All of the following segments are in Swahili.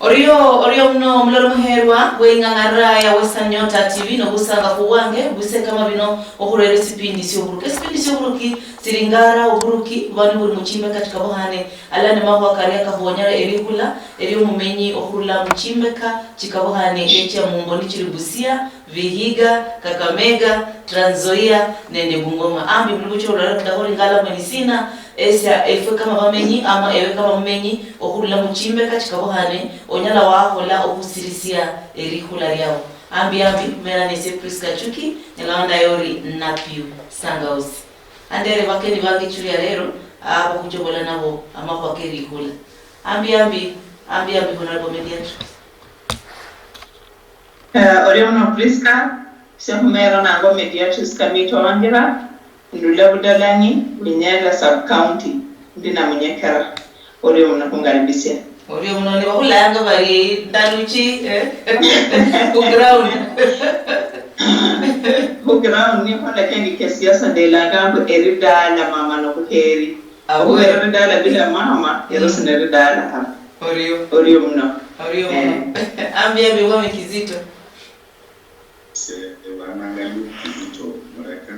Orio mno mlolo muherwa wengangara ya Western Nyota TV no busanga kuwange buse kama bino okurere sipindi syo buruki siringara oburuki bani buri muchimbe katika bohane alane mahwa kariya kahonyara erikula eri mumenyi okurula muchimbeka chikabohane echa mumboni chiri Busia, Vihiga, Kakamega, Trans Nzoia nende Bungoma ambi mlucho ulala kudahori ngala mwenisina esa efe kama bamenyi ama ewe kama mmenyi okurula muchimbe katika bohane onyala wahola okusirisia erikula lyao ambi mera nese Priska Chuki nilawanda yori napiu sangausi andere bakeni bangi churi ya rero aba kuchobola nabo ama kwa kerikula ambi honorable mediator Oriona Priska sehumero nango mediators kamito wangira ndula budalani winyala sub county ndina munyekera Oriona kungalibisia Oriona ni bahulanga bari ndaluchi Ground ni hola kendi kesiasa de la gambo erida la mama no kuheri abu erida la bila mama yerosine erida la ha Orio mno ambi wame kizito se wanangalu kizito Mareka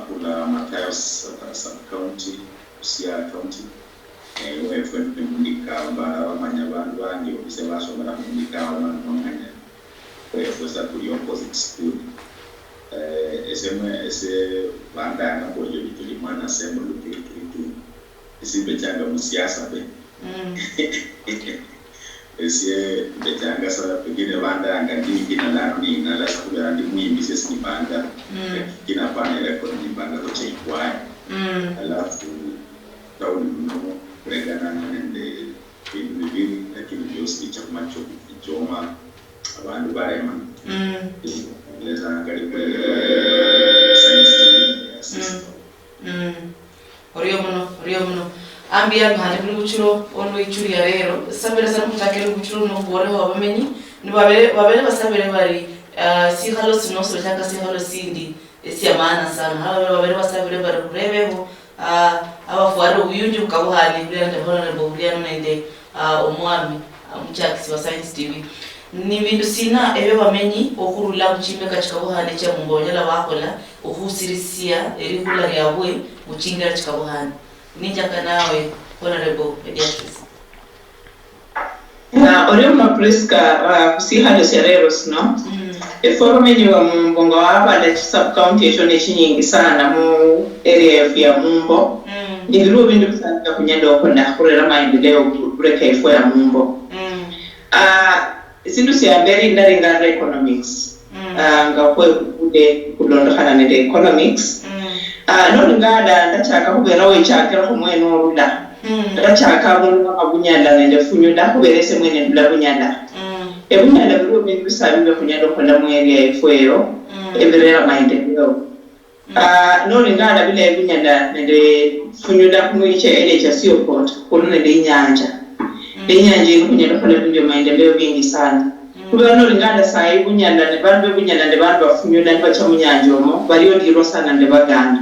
kula Matayos sub county Busia county wewe ndika ba manyabantu bandi obisebaso bara ndika abamanya wewe za kuli opposite school ese banda na bojo bitulimana assembly kitu isibechanga musiasa pe ese betanga sala pengine banda ngandini kina nani na la sakula ndi muimbi sisi ni banda kina pana ile kwa ni banda zote ikwai alafu tauni mnomo kuregana nende bibi lakini josi chakuma choma abantu barema leza ngalipo science Orio muno ambi hali buluchuro ono ichuri ya rero sabere sana mutakere buluchuro no gore wa bamenyi ni babere basabere bari si halo sinoso chaka si halo sindi esi amana sana hawa babere basabere bari kurebeho abafuara uyunju ukabuhali bya ndabona nebo bya nende omwami mchakisi wa Science TV ni bintu sina ebe bamenyi okurula kuchimbe katika buhane cha mumbonyala wakola ohusirisia erihula lyabwe muchingira chikabuhane ninjaka nawe honorable mediatrix Oriona Priska kusihalo sereros no eformenyi wa mumbongo wabale sub county eshone chinyingi sana mu area ya Mumbo ndibiru bintu bisanga kunyenda okona kurera maendeleo kureka ifo ya Mumbo sindu siamberi ndaringa economics ngakwe kude kulondokana ne economics no ngada ndachaka kubera wechakera kumweno orula ndachaka bunu abunyanda nende funyuda kuberese mwene ndula bunyanda ebunyanda biro bintu bisabiwe kunyanda okona mu area ifo eberera maendeleo no ngada bile ebunyanda nende funyuda kumwiche ele cha Seaport kuno nende inyanja inyanja ikunyenda kole bintu maendeleo bingi sana kubera no ngada sai bunyanda ne bantu bafunyuda bacha munyanja omo bariyo ndiro sana nde baganda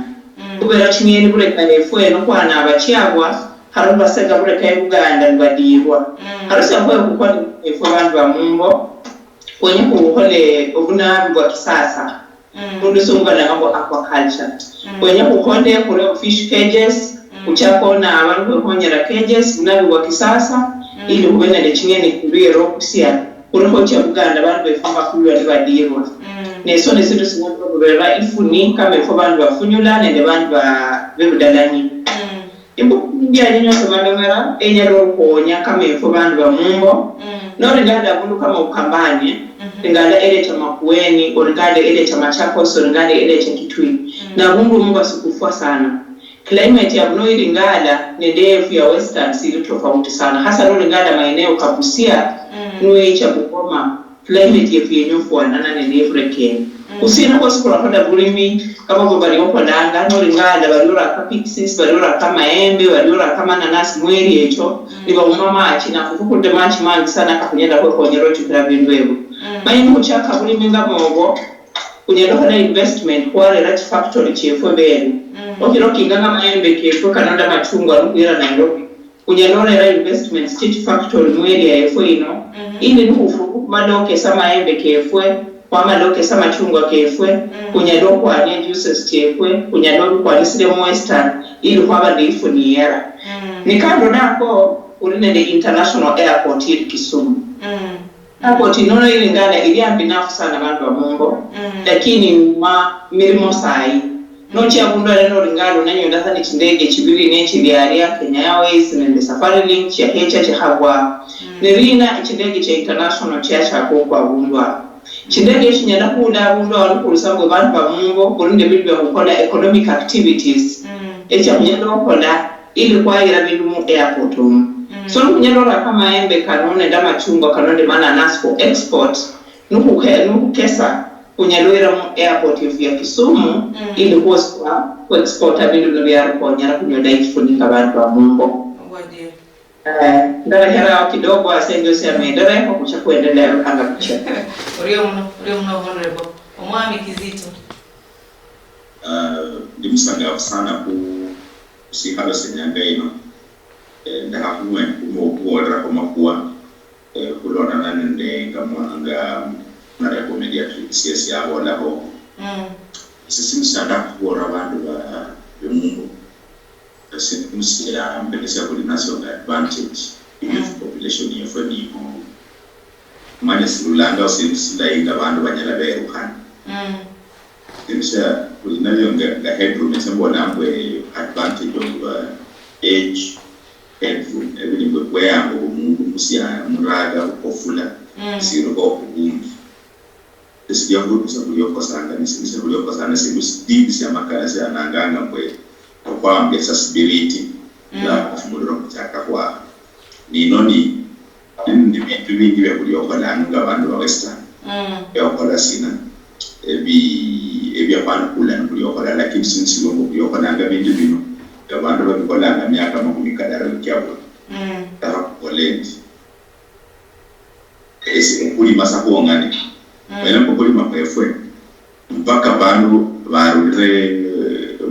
kubera chinyeni bureka efwe no kwana abachiabwa haro basega bureka ebuganda badirwa haro samwe kukona efwe bantu ba Mumbo kwenye kuhole obunabi bwa kisasa mundu sungana ngabo aquaculture kwenye kukonde kule fish cages uchakona abantu behonyera cages bunabi bwa kisasa ili kubena le chinyeni kuliro kusia kuliko cha buganda abantu befamba kulwa badirwa neso nesinto singoto kubera ifuni kama ifo bantu bafunyula nende bantu bebudalani imbo ndia nyinyo somalomera enyero konya kama ifo bantu ba Mumbo no ngada bundu kama ukambanye ngada ele cha Makueni ngada ele cha Machakos ngada ele cha Kitui na Mungu asikufua sana climate ya Mnoiri ngada ndefu ya Western sili tofauti sana hasa no ngada maeneo kabusia nuwe cha Bungoma climate yefu yenyofu wanana ndefu rekeni usina kwa sikula kwenda bulimi kama bobali okolanga no ngada balura ka pixies balura kama embe balura kama nanasi mweri echo liba umama achina kukukunde manchi mangi sana kakunyenda kwa konyero chukira bindwebu bayi kuchaka bulimi ngamogo kunyenda kwa investment kwa rat factory chefo beli okiro kinganga maembe kefo kananda machungwa nukwira Nairobi kunyalonera investment state factory mweli ya efwe ino ili nukufu madoke sama embe kefwe kwa madoke sama chungwa kefwe kunyalo kwa nye juices kefwe kunyalo kwa nisile western ili kwa badifu ni yera nikando nako urine the international airport ili Kisumu airport inono ili ngana ili ambinafu sana bantu wa Mungu lakini milimo sai nochi ya kundu aleno ringalo nanyo ndathani chindege chibili nechi liaria Kenya Airways nende Safari Link chia hecha chihagwa nirina chindege cha international chia chako kwa bundwa chindege chinyana kuda bundwa walikurusango bantu wa Mungu kurinde bidu ya kukola economic activities echa kunyendo wakola ili kwa ila bidu mu airport so nukunyendo kama embe kanone dama chungwa kanone mana nas for export nuku kesa kunyalwera mu airport ya Kisumu ili kuoswa ku export abindu bya rukonya kunyoda ifunika bantu wa Mungu ndara hera kidogo asengo sema ndara kwa kucha kuendelea kanga kucha uriyo mno honorable omwami Kizito ndimusanga sana ku sihalo senyanga ino ndahakuwe kumobora komakuwa kulona nanende ngamwanga na recommendation ya wala ho sisi msanda kuora bantu ba Mungu sisi msia mbeleza kwa national advantage youth population ya fami ko mane silulanga sisi lainga bantu banyala berukan sisi kulinayo nga headroom esembo nambwe advantage of age headroom ebili kwe yango Mungu musia muraga ukofula siro ko kumbi sisi kusa kulioko sana nisisi kulioko sana sisi dibisi ya makala ya nanganga mwe kwa accessibility la kufumuliro kuchaka kwa ninoni ndi vitu vingi vya kulioko nanga bantu wa western ya kwa sina ebi apana kula kulioko lakini sisi ngo kulioko nanga bintu bino ya bantu bakikola na miaka makumikadara kyabo polenti esi kuli masako ngani wena kokoli mapefwe mpaka bantu barure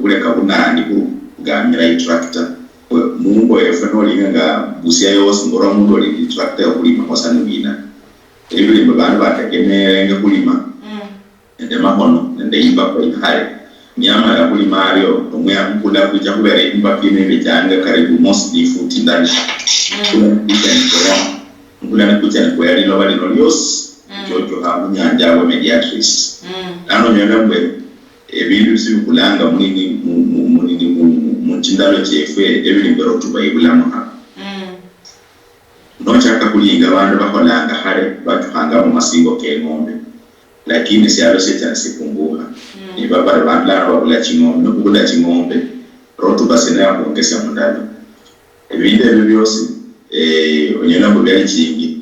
ule kabuna ndiku gamira tractor Mungu efwe no linga busia yose ngoro mundu oli tractor kulima kosana ngina ebili bantu bategemere nga kulima ende mahono ende imba kwa ihare nyama ya kulima alio omwe amkula kuja kubera imba kine bijanga karibu mostly futi ndani ngula nikuja kwa yali bali no yos jojo hamu nyanja wa mediatrice ano nyambe ebintu sikulanga munini muchindalo chefwe ebili ngoro tubayibulamo ha nochaka kulinga bantu bakolanga hare batuhanga mu masingo ke ngombe lakini sialo secha sipunguka ni baba bandla babula chingombe nokula chingombe rotu basena kuongeza mundani ebinde byose onyela kubya chingi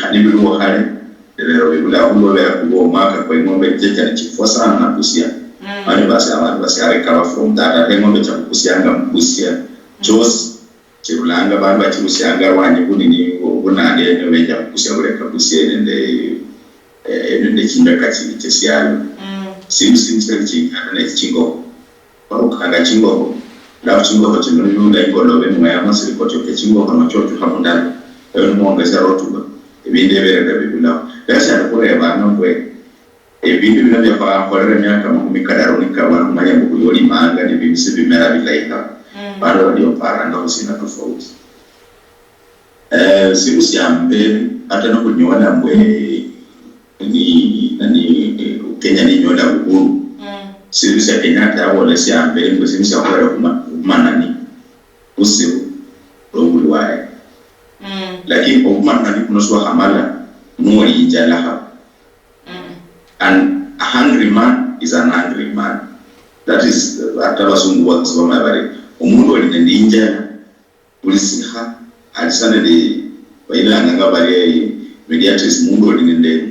hanibiru hare lero bibula ulo ya kubomaka kwa ngombe checha ni chifua sana na kusia ani basi recover from that ngombe cha kusianga mkusia jos chirulanga baba chirusianga wanye kunini kunande nemeja kusia kuleka kusia nende chindaka chini chesialo simu chinga na chingo parukanga chingo la chingo chino nunda ingolo bemwe amasiri kocho ke chingo kama chocho hamundani eyo muongeza rotuba ebinde bereka bibula basa kureba nokwe ebinde binabya kwa korera myaka makumikadaro nikaba mayambo kuyoli manga ni bibisi bimera bilaika bado ndio paranga usina tofauti simu siambe hata no kunyola mbwe ni Kenya ni nyola uhuru simu sia Kenyatta wala siambe ngo simu sia kwa kumanani usiru rogulwaye lakini okumanani kunoswa hamala nori injalaha and a hungry man is an angry man. That is atabasungu wakasoma bari omundu oli ndinja ulisiha alisana de bailanga ngabari mediatrice mundu oli ndende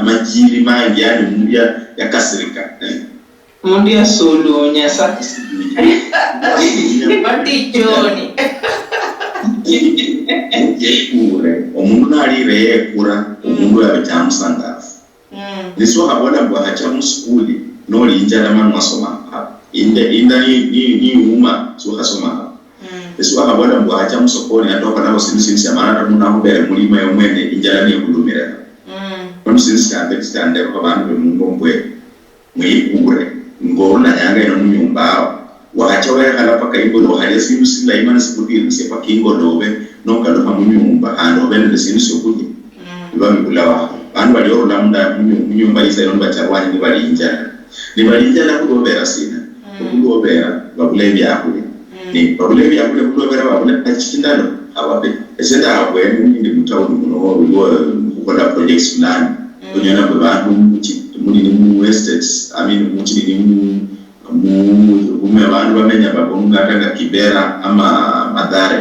majili mangi yani mundu yakasirika mundu ya solo nyasa mati joni kure omundu nalire kura omundu yabitamsanga niswa habona bwa acha muskuli no linja na manu asoma inda ni uma so hasoma Esu akabona ngo acha musokoni atoka nabo sinisi amana tamuna mbere mulima yomwene injala ni kulumira. Sinisi kande ko bantu mumbwe mwikure ngona yanga ino munyumba wakacha wekhala paka ingolo hali sintu sila imana sikutini sepa kingolobe nokalo hamunyumba hando bene sintu sokuji lwami kulawa bantu balioro lamda munyumba isa ino bacharwani ni balinjana kulobera sina kulobera babule byakule ni babule byakule kulobera babule achindalo ababe esenda abwe ndi mutawuni muno kukola projects fulani kunyana kwa bantu mu estates muchini kumwe abantu bamenya babonga Kibera ama Madare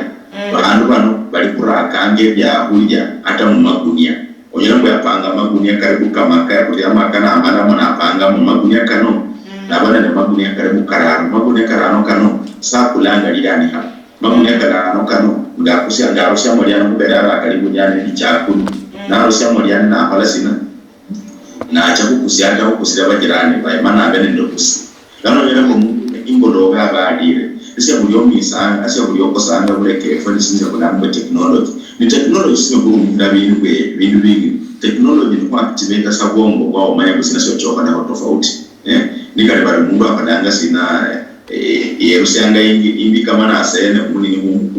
abantu bano bali kurakange byahulya ata mu magunia onyera ngo yapanga magunia karibu kama kaya kuti amakana amana mona apanga mu magunia kano nabana ne magunia karibu karano magunia karano kano sakulanga lirani ha magunia karano kano ngakusia ngarusha moliana kubera karibu nyane ichakulu na rusha moliana na palasina na acha kukusianga kukusira bajirani bayimana abene ndokusi lano nyera ko ingolo gabadire ese buliyomisa ase buliyokosanga buleke for instance kulambe technology ni technology sio bumunda bintu bingi technology ni activate sabongo kwa omanya kusina sio choka na tofauti ni kale bali mungu akadanga sina yerusianga indi kama na asene munini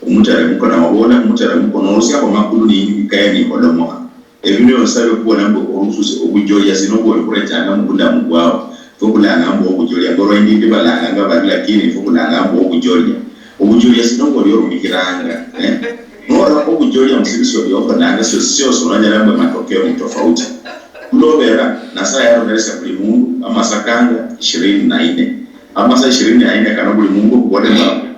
umutare muko na wabona umutare muko no rusia kwa makulu ni kaya ni kolomo ebino yosabe kuona mbo orusuze obujoya sinobo okurechanga mukunda mugwao fokulanga mbo obujoya ngoro indi balanga ngaba lakini fokulanga mbo obujoya sinongo lyo rumikiranga nora obujoya msibisho lyo nanga sio sonanya mbo matokeo ni tofauti kulobera na saa ya roberesa buli mungu amasakanga 24 amasa 24 kana buli mungu kubote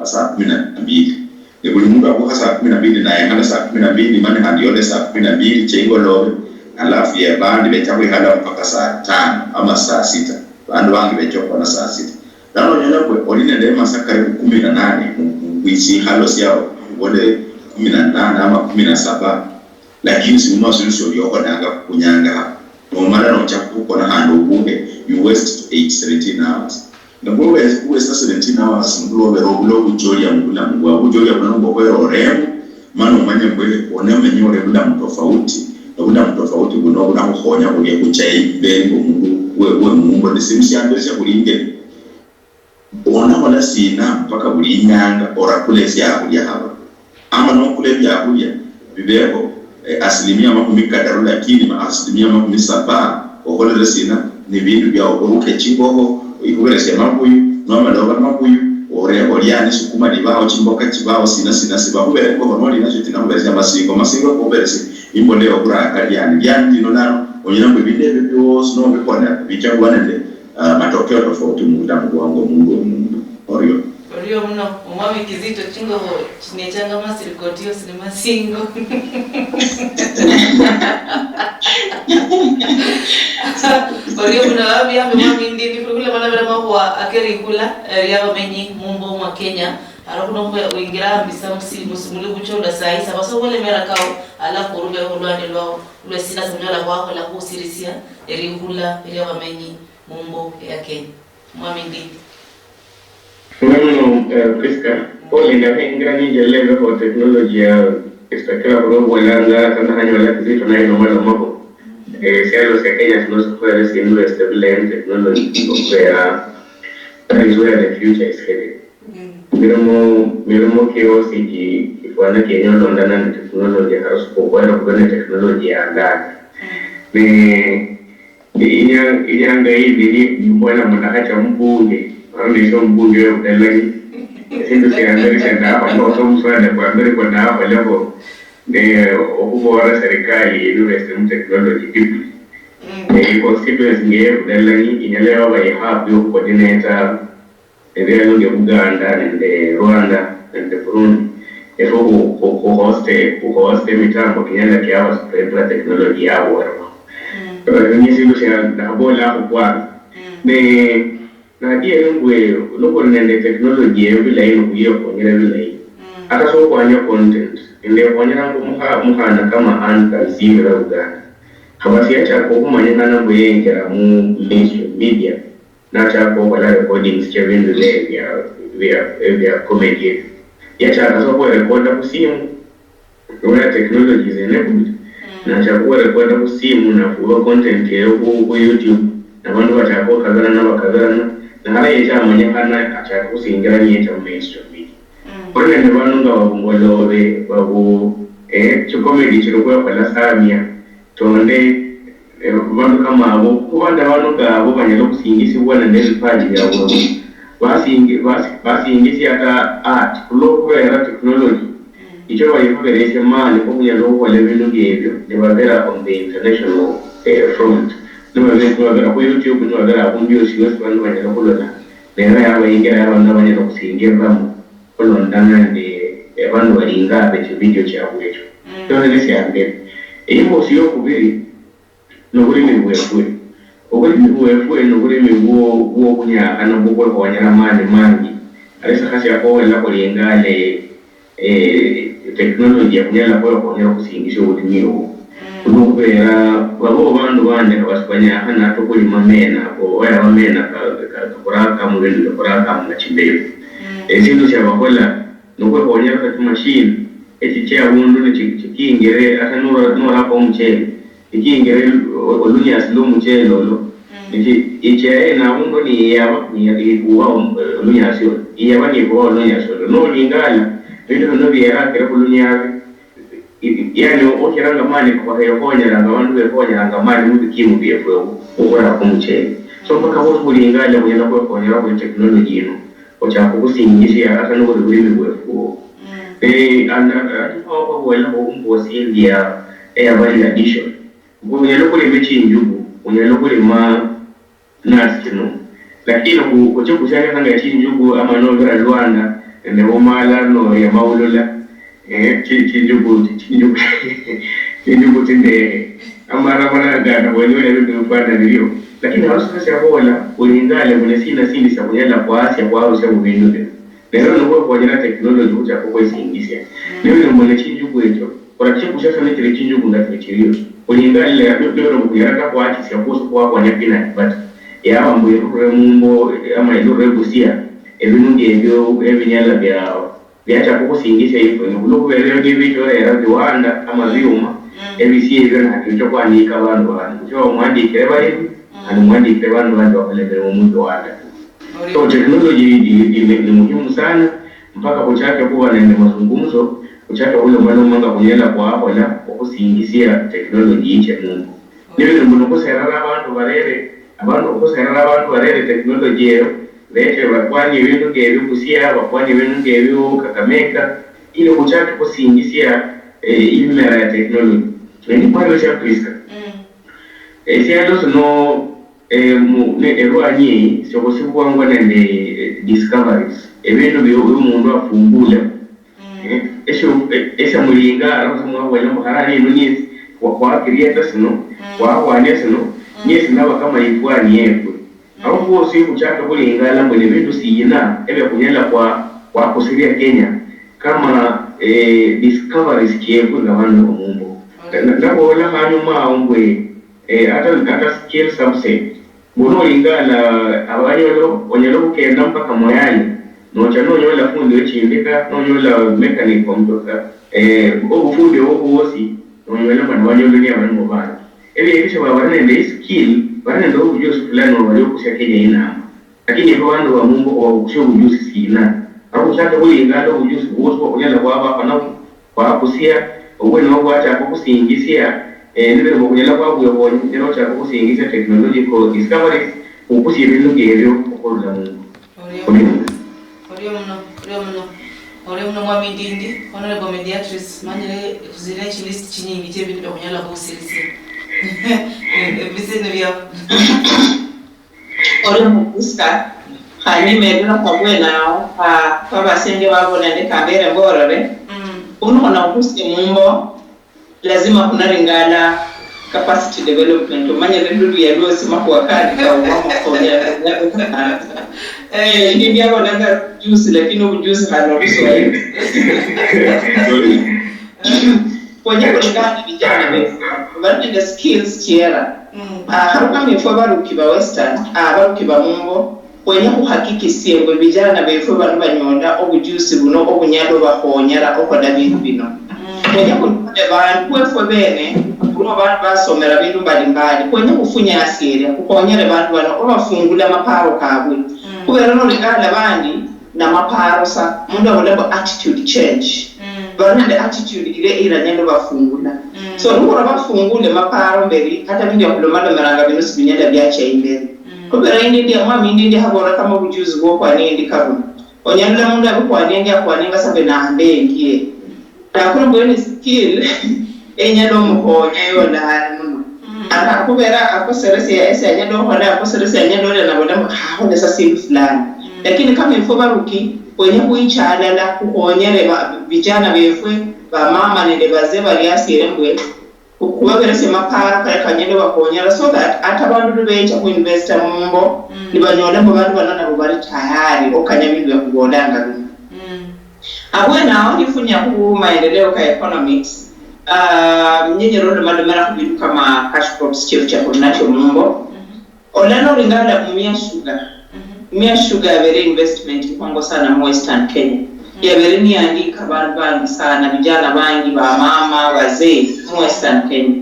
saa 12 ni buli mungu akuha saa 12 na yanga saa 12 mane handiole saa 12 chengo lobe alafu ya bandi bechawe hala mpaka saa 5 ama saa 6 bandu wangi bechoka na saa 6 dano nyana kwe oline de masaka 18 mwichi halo siao wode 18 ama 17 lakini simuno solution yoko nanga kunyanga nomara no chakuko na hando ubunge you waste 13 hours na bwo waste 17 hours ngulo bero bujolia mugula mugwa bujolia kuna ngoko remu mano manye mbele one menyo rebula mtofauti rebula mtofauti buno kuna kuhonya kuye kuchai bengo mungu wewe mungu ndisimsi andesha kulinge ona wala sina mpaka bulinyanga ora kule sia kuja hapa ama no kule bya kuja bibeko asilimia makumi kadaro lakini asilimia makumi saba okole sina ni bintu bya oruke chimbogo ikubere sema kuyu no maloba makuyu ore oliani sukuma libao chimboka chibao sina siba kubere ko no lina chitina kubere masingo ko kubere imbo leo kura kaliani yani dino nalo onyina mbibinde byo sno bikona bichagwanende matokeo tofauti mudamu wangu mungu orio mno umwami kizito chingo chinechanga masirikotio sinema singo orio mno wabi hapo mwami ndini kule manabera mwa akeri kula yaba menyi mumbo mwa Kenya alakuno mwe uingira mbisa musimuli buchoda sai sabaso wale merakao ala kurube hulwani lwao lwe sina samnyala wako la kusirisia erihula yaba menyi mumbo ya Kenya mwami ndini Priska, pole ingira nije leo kwa teknolojia istakila kulongwelanga kana hanyola kizito nayo nomala mako sialo se Kenya tunosofera si invest in technology where that is where the future is headed. Miramo kiosi kifwana Kenya ndana na technology hasa kwa kwa technology ya ndani. Inyanga hivi ni mbona mnaacha mbunge ndio mbunge wa Delhi sisi tunaangalia hapa ndio tumswada kwa mbele kwa hapa leo ukubwa serikali investment technology deeply constituency ngeyo Delhi inalewa by hapo coordinator ndio ndio Uganda na Rwanda na Burundi kuhoste mitambo kinyana kiawa kwa technology yao ni sisi tunabola kwa na dia ngwe loko nende technology bila ino kuyo kongera bila ino ata so kwanya content inde kwanya muhana kama anta zimira Uganda habasi acha ko kumanya kana buyengera mu media na acha ko wala recordings chevindu vya comedy yachaka so kurekoda kusimu where technology is enabled na chakua rekoda kusimu na kuwa content yao ku YouTube na bandu bachako kazana na bakazana na hala yecha manya kana achaka kusingira ni yecha mainstream media kwa nene bandu nga babungolobe babu chukomedi chirukwa pala samia tonde bandu kama abo kubanda bandu gabo banyalo kusingisi bwana ndezi paji yabo basingisi ata art kulokubera technology icho bayiferese mali okunyalo kwale bintu byebyo nebagera on the international front nebagera ku YouTube nebagera ku mbyosi wese bandu banyalo kulona nera yabo ingera abantu banyalo kusingiramo kulondana ndi abantu balinga becho video cyabo echo tone lesiyambe imo siyo kubiri nobulimi bwefwe obulimi bwefwe nobulimi bwo kunyaka nobwo kwanyala mani mangi alisa kasi yakola kulingale technology yakunyala kwanyala kusingisha obulimi obwo kubera babo bandu bande basipanya hana tokulima mena ko waya mena kakuraka mu bintu kakuraka mu chimbeyo ekintu kyabakola nokwe kwanyala kati machine ekichya bundu nikingere ata nora ko mchele ikingere olunyasi lo mchele lo ichya na bundu ni yaba ni kuwa olunyasi yaba ni kuwa olunyasi no lingala bintu no byera kere olunyasi yani okiranga mali kwa yefonyera abantu befonyera mali mu bikimu byefwe okora ko mchele so mpaka ho kulingala buyana ko konyera ku technology no ocha kukusingishia ata no bulimi bwefwe anda ko wala ko umbosi India value addition unyalo kulima chinjugu unyalo kulima nuts kino lakini kucho kushaka kanga chinjugu ama no vera Rwanda ne omala no ya maulula chinjugu tinde amara mana gana wale ndio bana ndio lakini hausa hola kulingana mune sina sabunyala kwa Asia kwa au sabu bindu lero no kwa jina technology ucha kwa isingisha leo mune chinjugu echo kwa kicho kushaka ni kile chinjugu ndakichirio kulingana leo kuyaraka kwa Asia kwa nyapina but ya mambo mumbo ama ilo rebusia ebinunge ebyo ebinyala byacha kukusingisha hivyo nokubelero ngibito era Rwanda ama vyuma ebisiye byo cyo kwanika abantu cyo mwandike bari ani mwandike abantu bakolebera umuntu wanda so technology ni muhimu sana mpaka kuchaka kuwa na mazungumzo kuchaka ule mwana kunyela kwa hapo na kukusingisia technology iche Mungu ndio mbona abantu barere technology yero lete bakwani ibintu ngebyo kusia bakwani ibintu ngebyo Kakamega ile kuchaka kusingisia imera ya technology ni kwa hiyo cha Kristo siados no erwanyi sio sikuangwa nende discoveries ebintu byo umuntu afumbula esho mulinga arasumwa wala muharani nuni kwa creators no kwa nesi no nesi naba kama ifwani yepo au kwa siku chaka kulingala mwene vitu siyina ebe kunyela kwa kusiria Kenya kama discoveries kiepo na wanu wa mumbo ndako wala hanyuma ombwe hata skill subset bono ingala abanyolo onyelo kenda mpaka moyani no chano nyola fundi wechindika no nyola mechanic komtoka obufundi obuosi no nyola banwanyolo ni abantu bana ebisho babane ndi skill bana ndo ujuzi fulani wale kusha Kenya ina lakini kwa wando wa Mungu wa kusho ujuzi sina au chata ule ingalo ujuzi wote kwa kunyala kwa hapa na kwa kusia uwe no kwacha kukusingisia ndio kunyala kwa buyo ndio cha kukusingisia technological discoveries ukusi ibintu gebyo okola Mungu ore mno mwa midindi honorable mediatrix manje kuzile list chinyingi je bintu kunyala kusirisi bisene bya ore mukusta hani medura kwa nao kwa basenge wabona ne kambere ngorore unaona ukusi mumbo lazima kuna ringala capacity development umanye ndio ya dosi mako kadi kwa mama kwa ya ndio ndio wanaga juice lakini ujuzi hana uso kwa hiyo kulingana vijana wetu bali the skills tiera haruka mifo barukiba western barukiba mumbo kwenye kuhakikisia ngo vijana befu bano banyonda obujusi buno obunyalo bahonyera okoda bintu bino kwenye kunde bantu efwe bene kuno bantu basomera bintu mbalimbali kwenye kufunya asiri kukonyere bantu bano obafungula maparo kabwe kubera no ligala bandi na maparo sa mundu abulebo attitude change bana the attitude ile nyendo bafungula so ngora bafungule maparo mbere hata bindi yakulomada maranga bino sibinyenda byacha imbere kubera indi ndi amami ndi habora kama bujuzi bwo kwa nindi kabona onyanda mundu abukwa nindi akwanenga sabe na ambengie takuru mbone skill enyalo muhonya yona muno aka kubera akoserese ya ese anyado hola akoserese anyado le na bodamu haone sasa simu fulani lakini kama ifo baruki kwenye kuichalala kuonyere vijana befwe ba mama nende baze bali asirembwe kubaberese mapara kale kanyendo bakonyera so that atabantu becha ku investor mumbo nibanyola mu bantu banana bari tayari okanyabidwa kugodanga abwena aho nifunya ku maendeleo ka economics nyenyero ndo madamara kubidu kama cash crops chief cha nacho mumbo olano lingala mumia sugar very investment kwango sana mu Western Kenya ya very ni andika bantu sana vijana bangi ba mama wazee mu Western Kenya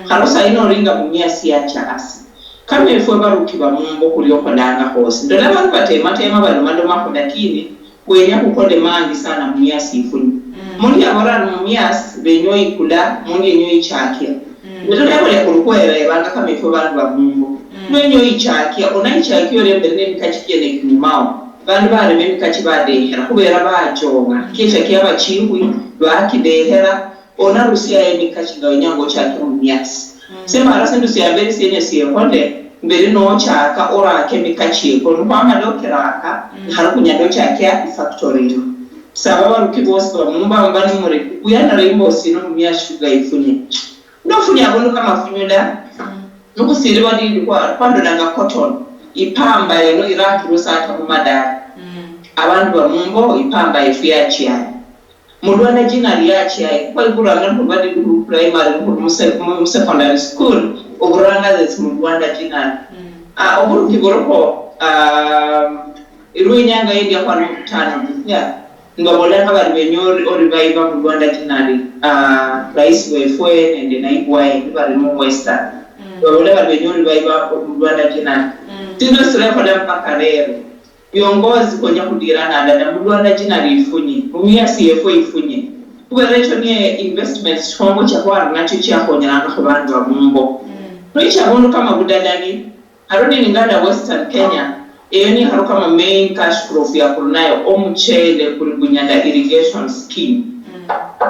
halosa ino ringa mumia siacha asi kama ifo baruki ba mumbo kulioko ndanga hose ndo laba batema balo mako lakini kwenya kukonde mangi sana mumia sifuni mundi abara mumia benyoi kula mundi nyoi chakia ndo laba ya kurukwera banga kama ifo bantu ba mumbo nyoi chakia onaichakia ole mbere mikachikie ne kumao bantu bari mikachi badehera kubera bajonga kisha bachingwi bakidehera ona rusia emikachi gawanyango chake mumyasi sema arasendo siabere siye konde mbere no chaka ora kemikachi ko nkwama dokeraka harukunyado chake ya factory sababa rukibosi ba mumba mbani muri uyana rainbow sino mumya sugar ifunye no funya bono kama funyula nuko siriwa ndi kwa ndo nanga cotton ipamba yeno iraki rusata mumadara abantu ba mumbo ipamba ifiachi ya Mudwana jina liachi ya kwa iguranga mpubadi guru primary mu secondary school oguranga zesi mudwana jina oguru kigoroko iruinyanga yindi kwa mkutano ya ngabolenga bali benyori oribaiba mudwana jina rais wefwe nende naibwae bali mu Western ngabolenga bali benyori baiba mudwana jina tino sura kwa mpaka leo viongozi kwenye kudirana dada mudwana jina lifunye mumia CFO ifunye kuberecho ni investments chongo cha kwa nacho cha konyana kwa bantu wa mumbo tuisha bono kama budadani harudi ningada Western Kenya ni haru kama main cash crop ya kunayo omuchele kulibunyanda irrigation scheme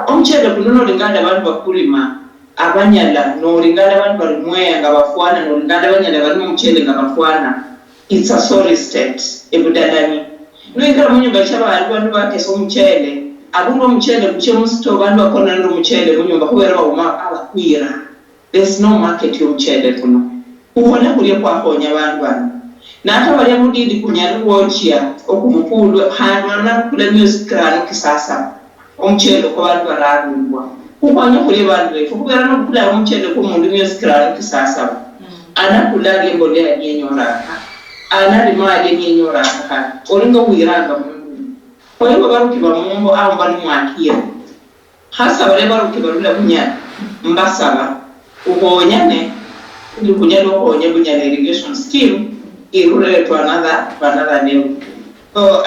omuchele kunono lingada bantu bakulima abanyala no lingada bantu balimwe ngabafwana no lingada abanyala bali omuchele ngabafwana. It's a sorry state ebudadani nwingala munyumba chaba abantu bakeso omuchele abuno omuchele kuchemusto bantu bakona ndo omuchele munyumba kubera bauma abakwira there's no market y'omuchele kuno ubona kuliye kwakonya abantu bano nata bali mudidi kunyalu wochia okumupulu hana kula music rano kisasa omuchele ko bantu baragwa kubanya kuliye bantu befo kubera no kula omuchele ko mundu music rano kisasa ana kula ngembolea nyenyora ana limali nyenyora haka olingo wiranga mungu kwa hiyo baruki ba mumbo au bali mwakia hasa wale baruki barula bunya mbasaba ubonyane ndi kunyalo konye bunya irrigation scheme irure to another level so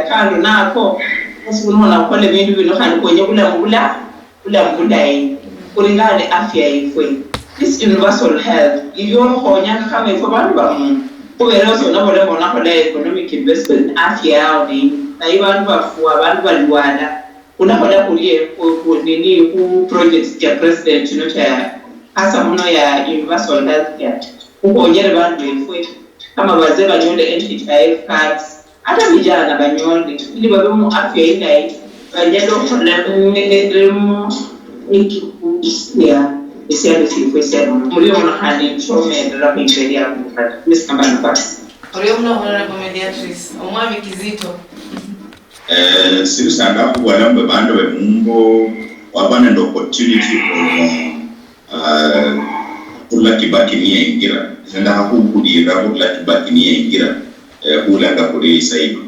kando nako usiona kole bindu bino hani konye kula mbulai kulingana afya ifwe this universal health iyo konya kama ifo bantu ba mungu kubera so nabole bona kola economic investment afya yao ni na ibantu bafu abantu balwana unakola kuliye ku nini ku projects ya president no cha hasa muno ya universal health care ukonyere bantu befwe kama bazee banyonde NHIF cards hata vijana banyonde ili babe mu afya indai banyendo kola mu ikikusia isiano sifwesema mulio mna hali chome la kuipedia Miss Kambana basi mulio mna honorable mediatrice omwami Kizito sirusanga kubwala mbe bando be mumbo wabana ndo opportunity kula kibaki ni ingira senda hakukudira kula kibaki ni ingira kulanga kuri saiba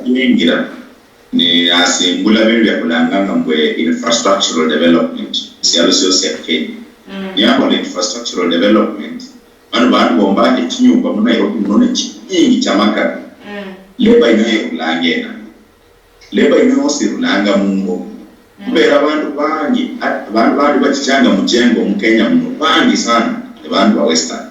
ingira ni asimbula bintu bya kulanga mbwe infrastructural development siyalo sio sekeni ni hapo infrastructural development bantu bomba ikinyumba muna yo kunone kingi chamaka leba inaye kulangena leba inayo sirulanga mungo kubera abantu bangi abantu bachichanga mujengo mu Kenya muno bangi sana abantu ba western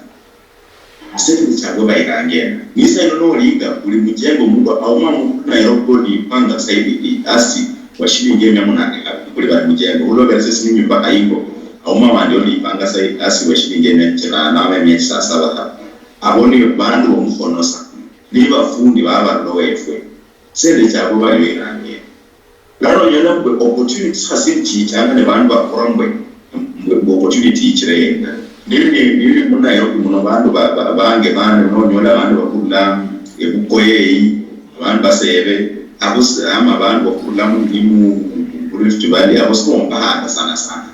asili chago bairangena nisa ino liga kuli mujengo mungo au mamu Nairobi panga saidi asi wa shilingi 800 kuli ba mujengo ulo versus ni nyumba kaingo au mama ndio lipanga saidi asi wa shilingi 900 na 900 aboni bantu bomufonosa niba fundi baba lowefwe sele chago bairangena laro nyona mwe opportunities hasiti cyangwa ne bantu bakorambwe mwe opportunity ikirenga nili muna yo muno bantu bange bana no nyola bantu bakula ebukoye abantu basebe abusama abantu bakula mu Rift Valley abosomba handa sana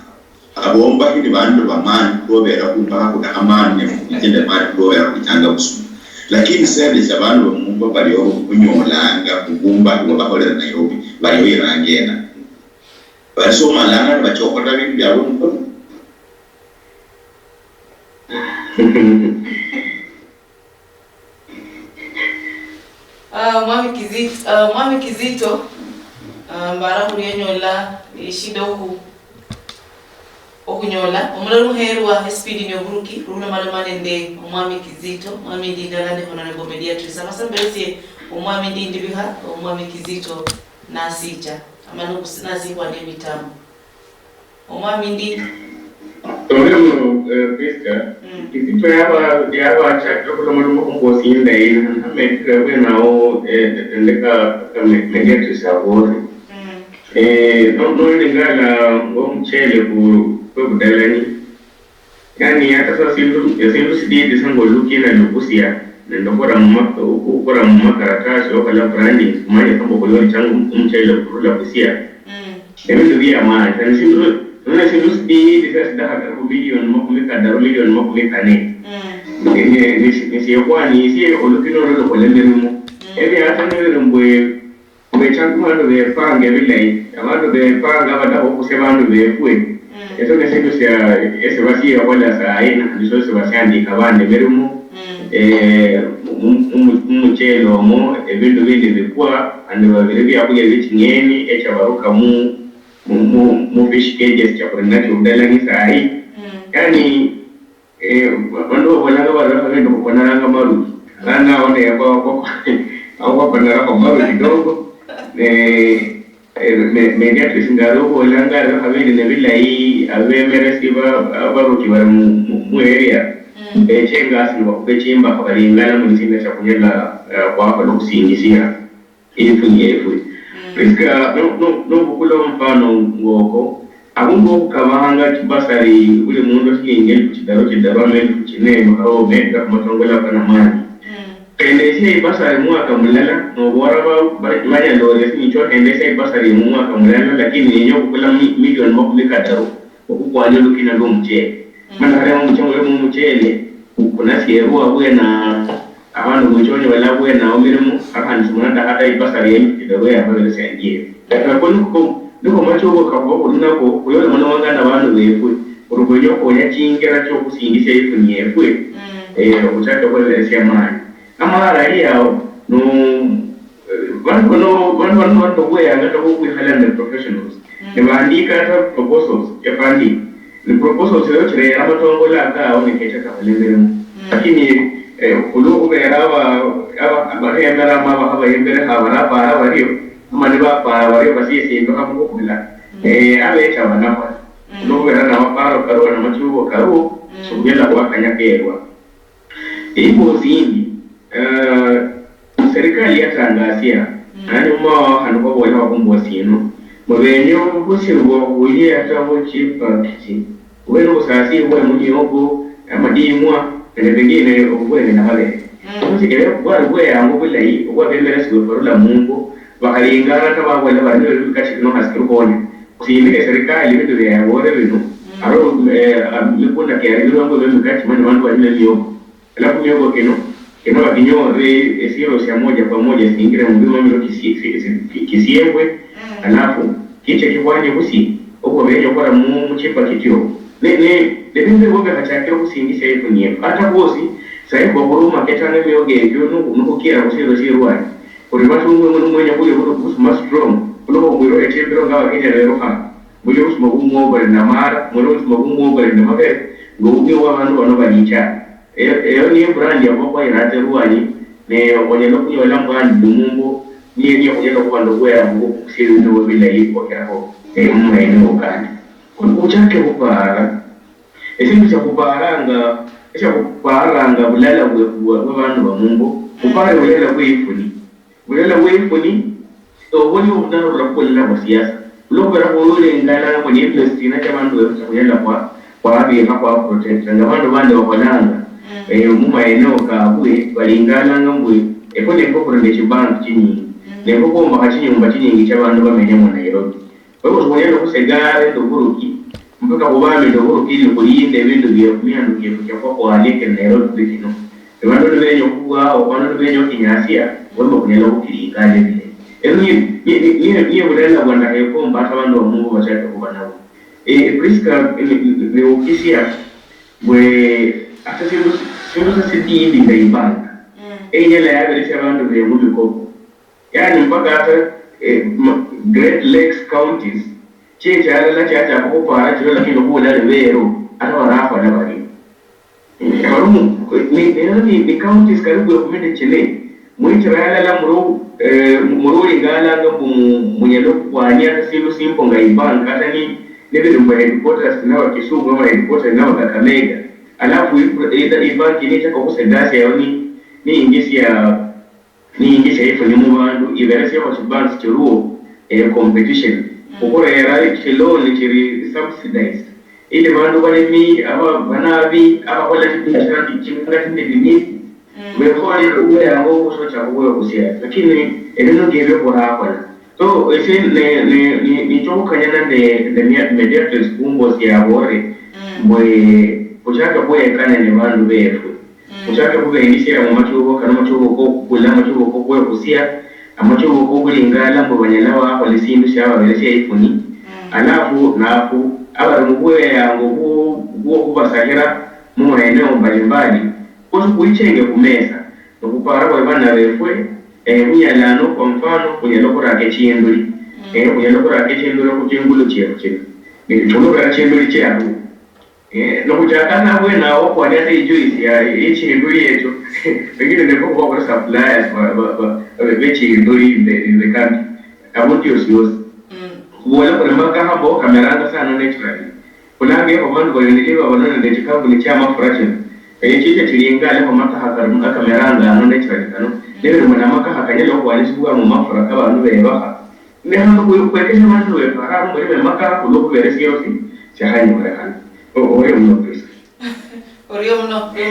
abomba hini bantu bamani kubera kumpa kuda amani ikende mali kubera kutanga busu lakini sebe abantu bamumba bali yo kunyolanga kugumba ngo bakolera Nairobi bali irangena basoma langa bachokota bintu bya buntu Mwami Kizito mbara kunyola ishida okunyola omulalo muherwa SPD nyoburuki runa malemane nde omwami Kizito mwami ndingala ne honorable mediatrix amasambelese omwami ndindibiha omwami Kizito nasija amano kusinazi kwa ne mitamu omwami ndi Priska, Kizito yaba chakra kwa mwalumu kumbosi yundayi ametika wenao ndeka mediatrix awori no ndingala mchele kudalani yani hata sasa sindu sididi sango luki na lukusia ndokora makaratasi wakala brandi kumanya kama kulori changu mchele kurula kusia ebintu bya maana kandi sindu sididi sasa daha bilioni makumika daru milioni makumika ne nisiye kwani isiye olukino rolo kolendemu ebi hata nero mbwe changu hando bepange bilai abantu bepanga badaho kusebantu befwe eso que se sea ese vacío wala saina ndiso se basandi kabande berumo umuchelo mo ebintu bindi bikwa andi babiri byakuye bikinyeni echa baruka mu fish cages cha kwenda chudala ni sai yani bando wala wala babendo kukonanga maru sana one yako au kwa maru kidogo mediatrix ngaro olanga habiri nebilai abemeresiba abaruki bari mu area echenga asino kwechimba kabalingana mu nsinga cha kunyela kwa lokusingisia ifunyefu Priska no bukulo mfano ngoko abungo kabahanga kibasari ule mundo kingeli kidaro ameli kuchineno au menda kumatongola kana mani endese basari mwaka mulala no boraba banya lore sincho endese basari mwaka mulala lakini yenyo kula milioni makumika daru kukwanya lukina ndo mchele mana hare mu mchele kuna sieru abwe na abantu muchonyo wala abwe na omirimo akandi munanda hata ibasari yenyo daru ya bale sengie nuko macho bakabo nako kuyola mwana wangana abantu befwe urugoyo ko yakingira cyo kusingisa yifunyefwe uchaka kwa lesi amani kama raia no watu wewe ngata huku halanda professionals ne bandika hata proposals ya pandi ni proposals yote ya matongola ka one kecha ka lembele lakini kuluko berawa abare mera mama haba yembere haba para wario mani ba para wario basi ndo kama kula ale cha wanapa kuluko berawa na maparo karo na machugo karo sungela kwa kanyakerwa ipo zindi serikali yatangazia nani mwa hanuko wala wakumbosi no mubenyo kusirwa kuye hata wochipa kiti weno sasi wewe munyogo amadimwa pengine ubwene na wale musikele kwa wewe yangu bila hii kwa bemera sigo la Mungu bakalingana kama wale wale bikachi no hasikoni kusindike serikali vitu vya wale vino aro likunda kiari ngo bemikachi mani wandu wale lio alafu nyogo kino kino kinyoe esiro sia moja kwa moja singire mbima milo kisiebwe alafu kiche kibwanye kusi uko benyo kwa mu chipa kityo ne bimbe boga kachakira kusingisa ifu nyemba hata bosi sai kwa buruma ketana byoge byo nuko kira kusiro sirwani kuri batungu mwenye kule kusuma strong kuno mwiro etebero ngawa kenya lero ha mwiro kusuma kumwobale na mara mwiro kusuma kumwobale na mabe ngoumye w'abantu bano banicha eyo ni brand ya kwa irate ruwani ne okonyendo kunyola mbandi dumumbo ni okonyendo kubando kwera ngo kusiri ndo bila ipo yako mmaene okandi uchake kupara esintu cha kuparanga bulala bw'abantu bamumbo kupara bulala bw'ifuni oboni obutano rakola mu siasa lokera ko ngala ko ni Palestina chabantu bakuyenda kwa abi kwa protect ngabantu bande bakolanga mu maeneo kabwe balingana ngambwe ekole ko ne chibantu chini ne ko bomba kachinyumba chinyingi chabantu bamenye mu Nairobi babo zonyenda kusegare ndoburuki mpaka kubame ndoburuki ni kulinde bintu bya kumyandu bya kwa aleke Nairobi bikino abantu benyo kuwa abantu benyo kinyasia wemba kunyela ukilingane bile ni bulala bwana eko mbata abantu bamungu bachaka kubanawo Priska ni ukisia bwe atasiru sidi ibi ngaibanga nyela ya beresha abantu bya mubiko yani mpaka hata Great Lakes counties checha ala chacha kupara chiro lakini kubulala bero ata warafa na bari ni counties karibu ya kumende chele mwichirala la muru ingala ngambu munyelo kwanya silu simpo ngaibanga hata ni nebe mba headquarters na wa Kisumu ama headquarters na wa Kakamega alafu ibanki ni chako kusendasi ya ni ingisi ifu ni mubandu iverasi ya wachibansi chiruo competition ukura ya rari chiloni chiri subsidized ile bandu balimi aba banabi aba wala chikinga tindini wekole ule ango kusocha kuwe kusia lakini eleno gebe kwa hapa so ese ni choka nyana de mediators kumbo ya bore mwe kuchaka boye kana ne bandu befu kuchaka kuwe inisia mu machugo kana machugo ko kula machugo ko kuwe kusia amachugo ko kulingala mbo banyalawa hapo lisindu shaba belese ifuni alafu nafu abaruguwe yango buo kubasahira mu maeneo mbalimbali kwa kuichenge kumeza nokupara kwa bana befwe munyalano kwa mfano kunyalokora kechinduli kunyalokora kechinduli kujengulo chero nitolora chinduli chero nokuchakana bwena okwa ndate ijuisi ya ichinduli yetu pengine ndipo kwa suppliers bechinduli in the country abunti yosiyosi kubola kwa maka habo kameranga sana naturally kulange kwa bantu bayonelewa banone ndeti kampuni chama fraction chiche chilingale kwa maka hakaruka kameranga ano naturally kano lero mwana maka hakanyelo kwa lisuwa mu mafura kaba anu bebaha ne hando kwekesha bantu befara mu maka kuloku beresiyosi chahanyi mwana ore mno pesa ore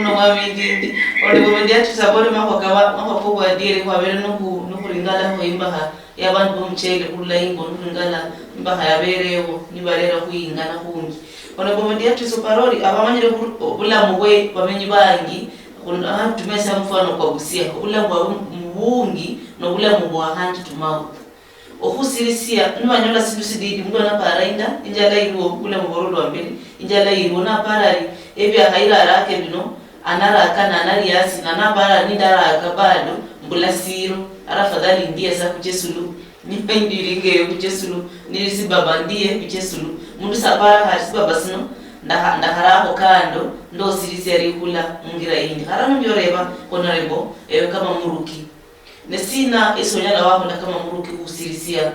mno wabindi ore bomendia tusabore mako kwa dire kwa bere no kuringala ho imbaha yabantu bomchele kula ingo nungala mbaha yaberewo nibarera kuingana kungi ona bomendia tusoparori abamanyire kula mugwe bamenyi bangi kuna tumesa mfano kwa gusia kula mbungi no kula mugwa hand to mouth okusirisia nwanyola sididi mndo na parainda injala iruo kula mugorolo ambele injala iruo na parari ebya haira arake bino anaraka anariasi na para ni daraka bado mbulasiro arafadhali ndiye za kuchesulu nipendiringe kuchesulu nilisi baba ndiye kuchesulu mundu sabara harisi baba sino ndaharako kando ndo sirisi arikula mungira indi harano byoreba konarebo kama muruki nesina esonyala wako na kama muruki kusirisia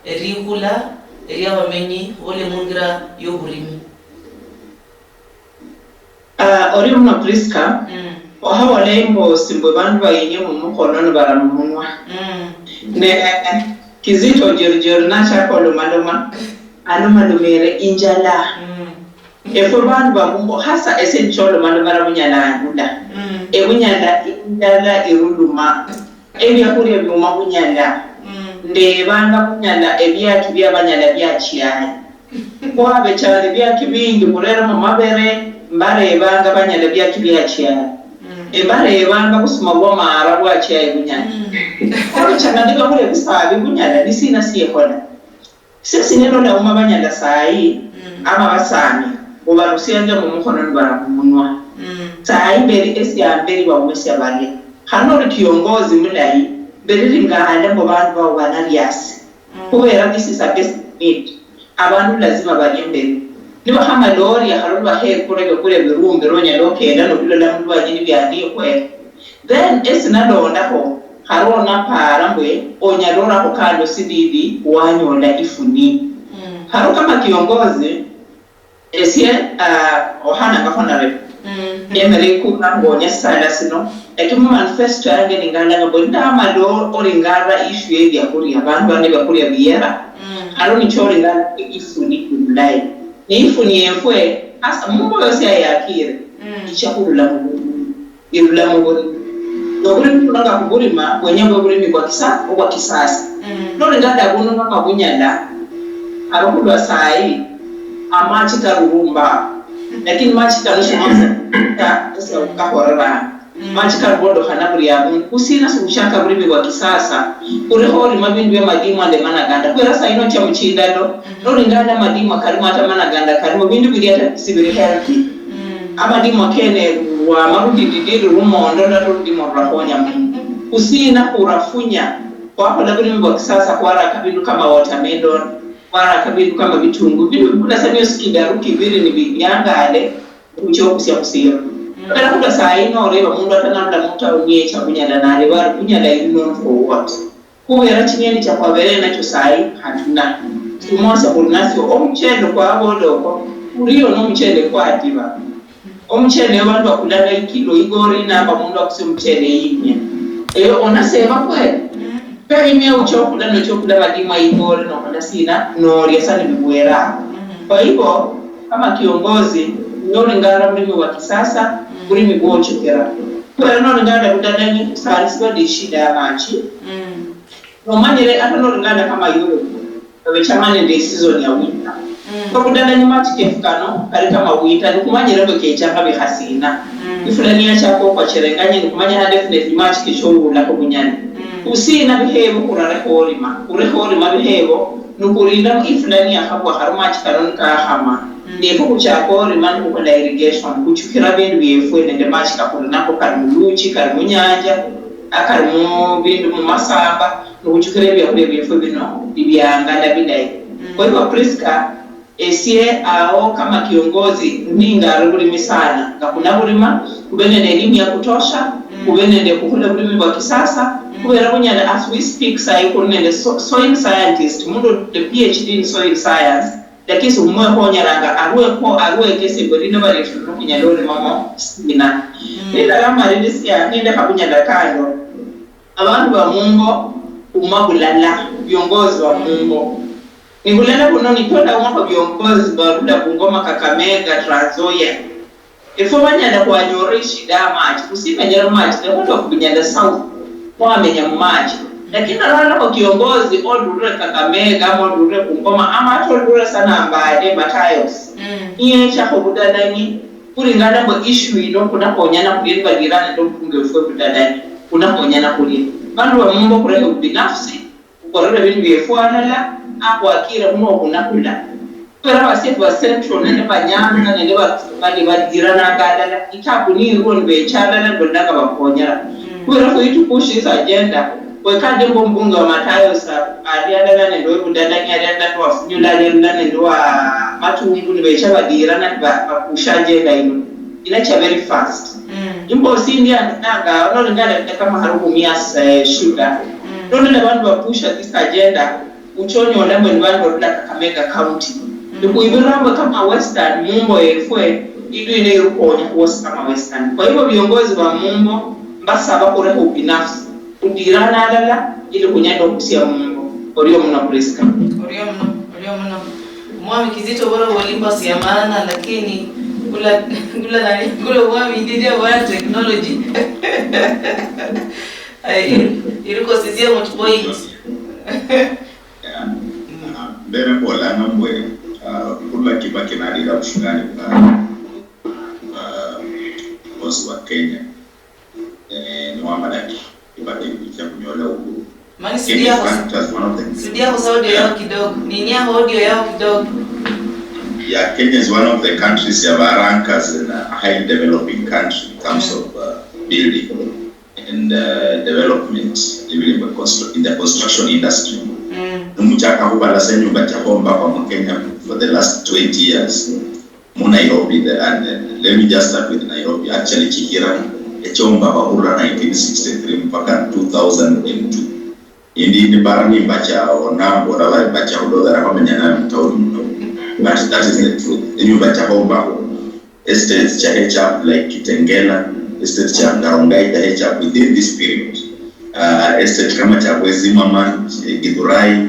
rikula ryabamenyi ole mungira yoburimi ori muna Priska ohawa lembo simbo bandu bayinye mu mukono no baramunwa ne kizito jorjor na chako lomaloma anomalumere injala efo bandu bamumbo hasa esencholo malomara bunyala ngunda ebunyala indala iruluma ebyakuri byuma bunyala nde banga bunyala ebyaki byabanyala byachiyaye kwa bechale byaki bingi kurera mu mabere mbare banga banyala byaki byachiyaye ebale banga kusuma bwa mara bwa chai bunyana ko chana ndiba kule kusabi bunyana nisina siye kona sisi nero na umabanyanda sai ama basani oba rusianja mu mukono ndwara kumunwa sai beri esi amberi wa umesi abali hano kiongozi mulai beri ngahanda mu bantu ba banaliasi kubera this is a best need abantu lazima baliembere niba hama lori yaharulwa he kule birumbe ronya lokenda no bilola mtu ajini byandi kwe then esinalonda ko harona parambwe onyalora ko kando sididi wanyola ifuni haro kama kiongozi esie ohana ngafona re emere ku ngonya sala sino ekimu manifesto yange ningala ngabonda amalo olingara issue ya kuri abantu bane bakuri biera haro ni chori ngala ifuni kulai ni ifuni yefwe asa mumbo yose yakire ichakurula mu noburi kunanga kuburima wenyewe burimi kwa kisasa none ngada kuno makabunyanda abakulwa sai amachi karumba lakini machi kanushimasa esa ukahorera machi karubodo hanaburi yabu kusina sushaka burimi kwa kisasa uri hori mabindu ya madimu ande managanda kwera sai no cha muchindado none ngada madimu karima ata managanda karimo bindu bili ata sibiri healthy amadimu kene wa marudi didiri rumondo na rudi morahonya kusina kurafunya kwa hapo labda mbo kisasa kwa rakabindu kama watermelon kwa rakabindu kama vitungu bindu kuna sanyo skidaruki vile ni binyangale kucho kusio kana kuda sai no reba mundu atananda muta unyecha kunyala na reba kunyala ino for what kubera chinyeni cha kwa bere nacho sai hatuna tumosa bulnasi omchendo kwa abodo uriyo no mchende kwa atiba omuchele abantu bakulaga ikilo igori namba mundu akusi muchele yimye onaseba kwe pemye uchokula no chokula badima igori no kunda sina no riasani bibwera kwa hivyo kama kiongozi ndio ngara mlimi wa kisasa mlimi gochokera kwa ndio ngara kudadani salisiba di shida ya machi nomanyere ata ndio ngara kama yoro wechamane ndi season ya winter kwa kudana ni mati kefukano kari kama wita nikumanyira bwekechanga bihasina ifulania chako kwa cherenganye nikumanya na definitely mati kishobula ko bunyani usina bihebo kurare horima bihebo nukurinda ifulania habwa harumachi kanonika hama nefu kuchako rimani kukola irrigation kuchukira bindu byefu nende machi kakulinako kari muluchi kari munyanja akari mu bindu mu masamba nukuchukira byefu bino bibyangala bidai kwa hivyo Priska esie ao kama kiongozi ninga bulimi sana ngakuna bulima kubene na elimu ya kutosha kubene na kukula bulimi wa kisasa kubera kunyana as we speak sai kunende soil scientist mundu the PhD in soil science lakini umwe honyaranga arwe kesi bodino bale kunyalole mama sina nenda kama rilisia nenda kabunyanda kando abantu ba mungo umabulala viongozi wa mungo Ningulenda kuno nitonda umako viongozi baruda kungoma Kakamega Tranzoya efo banyanda kwa nyorishi da machi kusimenyera machi nekundo kubinyanda south kwa menya machi lakini nalala kwa kiongozi odure Kakamega odure kungoma ama atodure sana ambade Matayos iye chako budadani kulingana kwa issue ino kuna konyana kulipa girani ndo kungefwe budadani kuna konyana kulipa bandu wa mumbo kureka binafsi ukorere bindu byefuanala hapo akira mwa kunakula kwera basifu ba central nende banyanga nende bali badirana gadala itabu ni ruo bechala na ndaka bakonyera kwera ko itu push this agenda we kande mbonga wa Matayos alianda nende we budadanya alianda to afunyula nende wa matungu ni bechala badirana bapusha agenda ino inacha very fast imbo sindia nanga ono ngale kama haruku mias sugar ndio abantu bapusha this agenda uchonyo olembo ni bantu rula Kakamega County ndikuibiramba kama western mumbo efwe idu ile yukonya kuosa kama western kwa hivyo viongozi wa mumbo mbasaba kureho ubinafsi udirana alala ili kunyendo kusia mumbo oriyo muna Priska oriyo muna mwami Kizito bora walimba siyamana lakini kula mwami ndidia wana technology iliko sizia much point Bere bola namwe kula kibaki na dira ushindani kwa bosi wa Kenya madaki ibadilisha kunyola uhuru. Mani sidia kwa audio yao kidogo. Nini audio yao kidogo. Yeah, Kenya is one of the countries that rank as a highly developing country in terms of building and development, even in the construction industry. Numuchaka hubala senyu bachahomba kwa Kenya for the last 20 years. Nairobi, and let me just start with Nairobi. Actually, Chihira echomba bahura 1963 mpaka 2002. Indi barani bacha ona bora bacha udodara kwa menyana mtauri. But that is the truth. Then you bacha homba estates cha HF like Kitengela, estates cha Ngarongai cha HF within this period. Estate kama cha Bwezimaman, Githurai,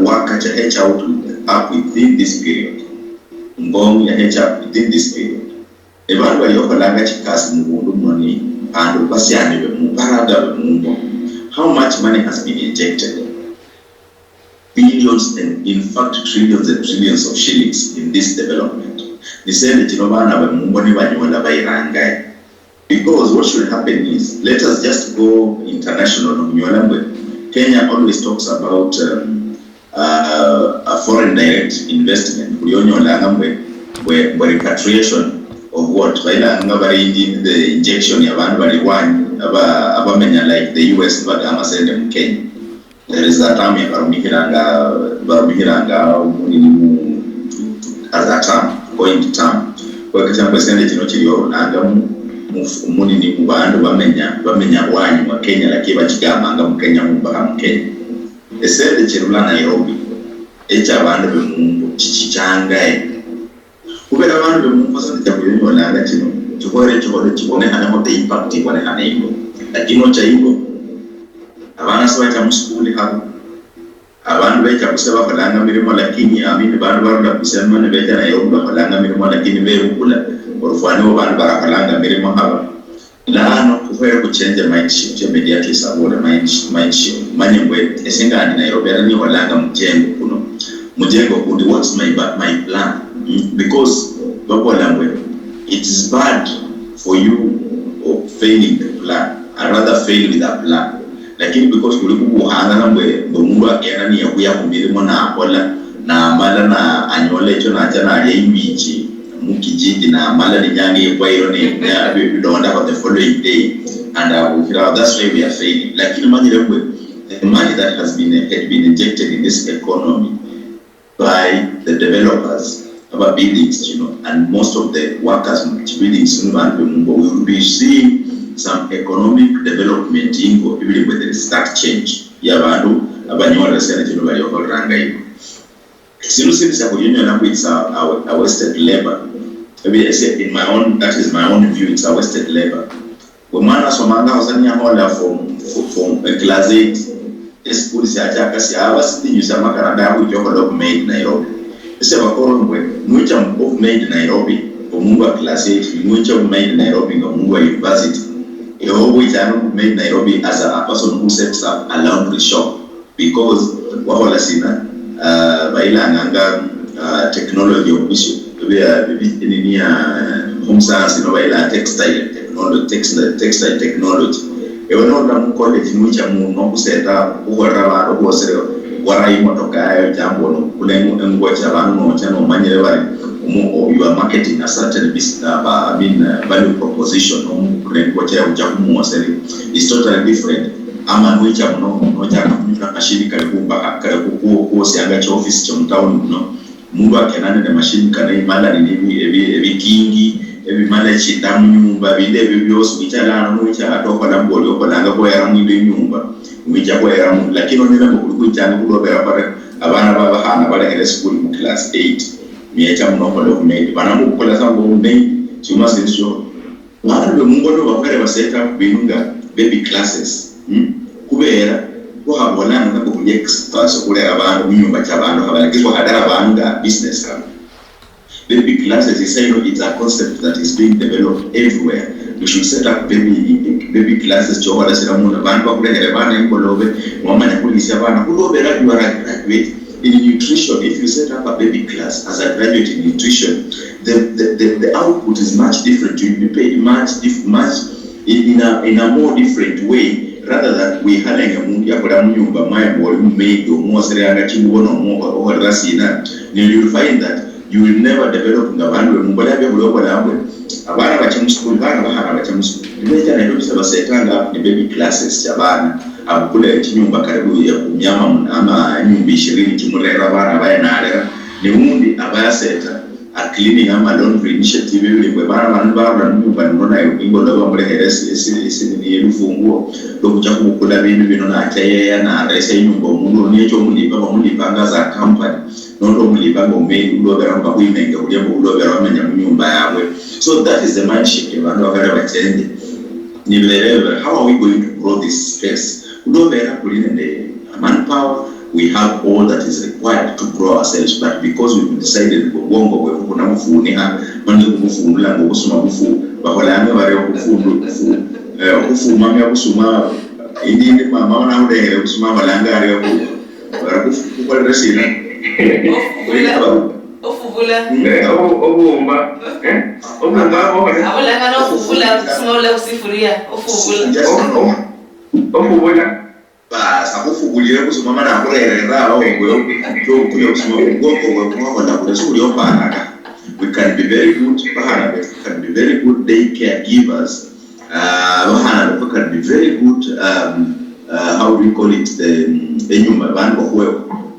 Waka cha HF up within this period. Mbongi ya HF within this period. Evandu waliokolanga chikasi mgundu mwani andu basi aniwe mparada mumbo. How much money has been injected? Billions and in fact trillions and trillions of shillings in this development. Because what should happen is, let us just go international. Kenya always talks about a foreign direct investment. Where repatriation of what? The injection like the US in Kenya. There is a term as a term, point term. Kwa kitambo percentage chiliyo nanga muni ni kubandu bamenya wanyu wa Kenya lakini bachigama anga mukenya mubaka mukenya. Esende chirula Nairobi. Echa bandu bemumbu chichichangaye. Kubera abantu bemumbu sante chakuyo nanga chino. Chukore chibone hana mote impact ibone hana ingo. Lakini ocha ingo abana sawa cha muskuli hapo. Abantu becha kuseba kolanga mirimo lakini amini bantu barunda kusema ne becha na yoba kolanga mirimo lakini beukula orufani abantu barakolanga mirimo haba lano kufera kuchange mindset immediately sabona mindset manyengwe esingani na Nairobi ani kolanga mujengo kundi what's my plan because babo langwe it is bad for you of failing the plan. I rather fail with a plan. Lakini because kulikubuhanga nambwe mungu akena ni yakuya kumilimo na akola na amala na anyolecho na achana aliyimbichi mukijiji na amala ni nyangi kwa hiyo ni we don't have the following day and that's why we are failing. Lakini manyilemwe the money that had been injected in this economy by the developers of our buildings, and most of the workers in buildings, we will be seeing some economic development ingo even when there is that change ya bantu abanyola sene chino bali okoranga iko sinu sa kunyonyo na it's a wasted labor. Maybe I say in my own, that is my own view, it's a wasted labor. Wemana somanga hosania hola from class 8 school si achaka si awasi nyusa makaranda ku joko made Nairobi ese bakoro mwe mucha of made Nairobi omungu wa class 8 mucha made Nairobi ngomungu wa university. You always made Nairobi as a person who sets up a laundry shop because wahola sina baila nganga technology of issue we home science baila textile technology ewono na college mucha mu set up uwara ubosere warai motoka ayo jambo no kulengo ngocha abantu no chano manyere bari you are marketing a certain business value proposition is totally different. Ama nuicha mnoja na mashini kalibumba kalibuku sianga cha office cha mtown mungu akenane na mashini kana imala ni ebi kingi ebi mala chindamu nyumba binde byose bichala nuicha atoko na mbolo kolanga ko yara mu nyumba umicha ko yara lakini onera mu cyane kulobera pare abana baba hana bale school mu class 8 miacha mnoko lo kumedi banamu kukola sango umei chuma sensio wana lo mungo lo bakare baseta binunga baby classes kubera ko habona ngako kunyex paso kule abantu nyumba cy'abantu habalekizwa hadara banga business ka baby classes is it's a concept that is being developed everywhere. We should set up baby classes to order ceremony abantu bakulekere bana ingolobe mwamanya kulisia bana kulobera you are a graduate in nutrition. If you set up a baby class as a graduate in nutrition, the output is much different. You will be paid much in a more different way, rather than we having a mundi akola munyumba mwaye boli mumeido muwaseranga chibubono muko rasina. You'll find that you will never develop ngabantu mumbola bya buloko nabwe abana bacha mu school bana bahana bacha mu school nimeja na ndio saba setanga ni baby classes chabana abukule chinyumba karibu ya kumyama ama nyumba 20 kimurera bana bayanalera ni mundi abayaseta a cleaning ama laundry initiative ile kwa bana bana nyumba ndona ingo ndo bambre esi ni yelufunguo dokucha kumukula bintu bino na achaye na resa nyumba mundu nicho mulipa bamulipanga za company nondo mulipanga umeni ulobera mba kuimenga kulyemo ulobera wamenya munyumba yawe. So that is the mindset abantu bakara batende ni level. How are we going to grow this space? Ulobera kuline manpower. We have all that is required to grow ourselves, but because we've decided kubongo kwe kuna mfuni ha manje kufunula ngosoma kufu baholame bare kufu mama kusuma indinde mama ona udere kusuma balanga ari ku bara kufu kwa resina ofuvula obumba abolanga no ofuvula kusuma usifuria ofuvula basa kufugulira kusoma mana akurerera awo kuyo kusoma ubwoko bwo na kuresuri opana. We can be very good bahana, we can be very good daycare givers. Bahana, we can be very good how do we call it, the nyumba bantu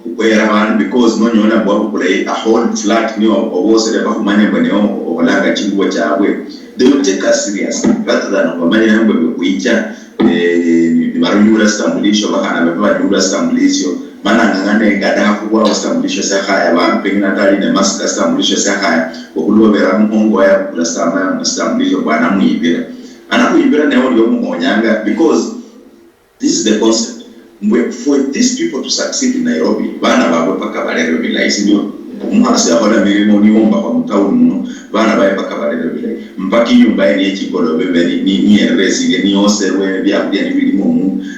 kukwera bantu, because no nyona bwa kule a whole flat ni obose leba kumanya bane okolanga chingwa chawe. They will take us serious rather than kumanya hamwe kuicha ni marunyura stambulisho bahana bepa nyura stambulisho mana ngangane ngada kuwa stambulisho sakaya ba pengina tali ne maska stambulisho sakaya okulo bera mungo ya kula stambulisho bana muibira anakuibira ne oli omonyanga, because this is the concept. For these people to succeed in Nairobi bana babo paka balero bilaisi ndio umhasi ahola milimo ni omba kwa mtauni muno bana bae paka balero bilai mpaki nyumba ni chikolo bebe ni eresi ni oserwe bya bya ni bilimo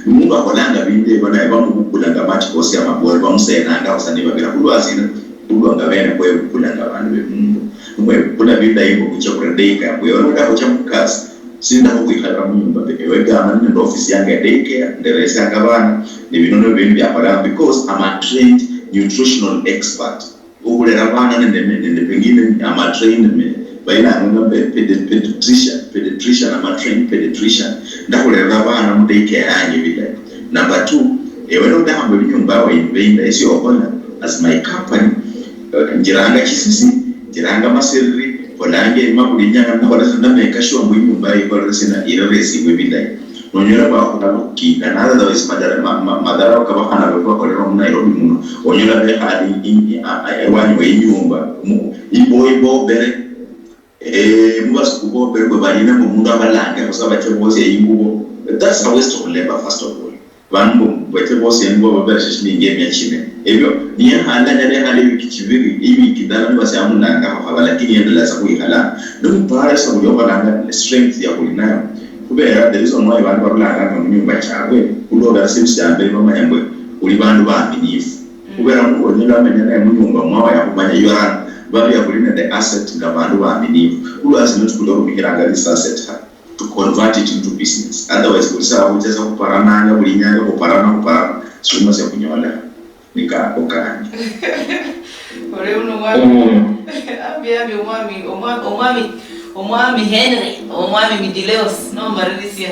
mungu akolanga binde bana bamukulanga mati kosi amabolo bamusenanga usani babira kulwazina kulwanga bene kwa kulanga bantu bemungu mwe kuna binda yiko kuchakura daycare mwe onoda kuchamukazi sinda kuikhala munyumba beke wegama ni office yanga daycare nderesa ngabana ni binono bindi bya because I'm a trained nutritional expert. Ukulera bana nende pengine I'm trained baina ngona pediatrician I'm trained pediatrician ndakulera bana mu daycare yange bila. Number 2, eweno ndambo nyumba wa invenda isi okona as my company njiranga chisisi njiranga maserri kolange makulinyanga nakola ndameka sure mu nyumba ikola sina ireresi bila. Nonyora ba kukinga na otherwise madara ukabahana bwa kolera mu Nairobi muno onyora be hali wani we nyumba ibo bere mubasu kubo bere balina mu mundu abalanga kusaba chebose yingubo. That's a waste of labor first of all. Bantu bwete bose yingubo bere shishinge myachine ebyo niye handa ndane hali wikicibiri ibi kidala base amunanga ho lakini yendela sa kuikala no mpara sa kuyobalanga strength ya kulinayo. Kubera the reason why abantu babulanga mu nyumba chawe kuloga simsyambe bamanyambwe uli bantu baminifu kubera mu onyela amenya na mu nyumba mwawa yakumanya yora babi yakulina the asset ngabantu baminifu ulwazi not kuloga mikiranga this asset to convert it into business. Otherwise kulisa kujeza kuparananga bulinyanga kuparana suma se kunyola nika okani ore uno wami abi omwami Henry omwami Midileos no marilisia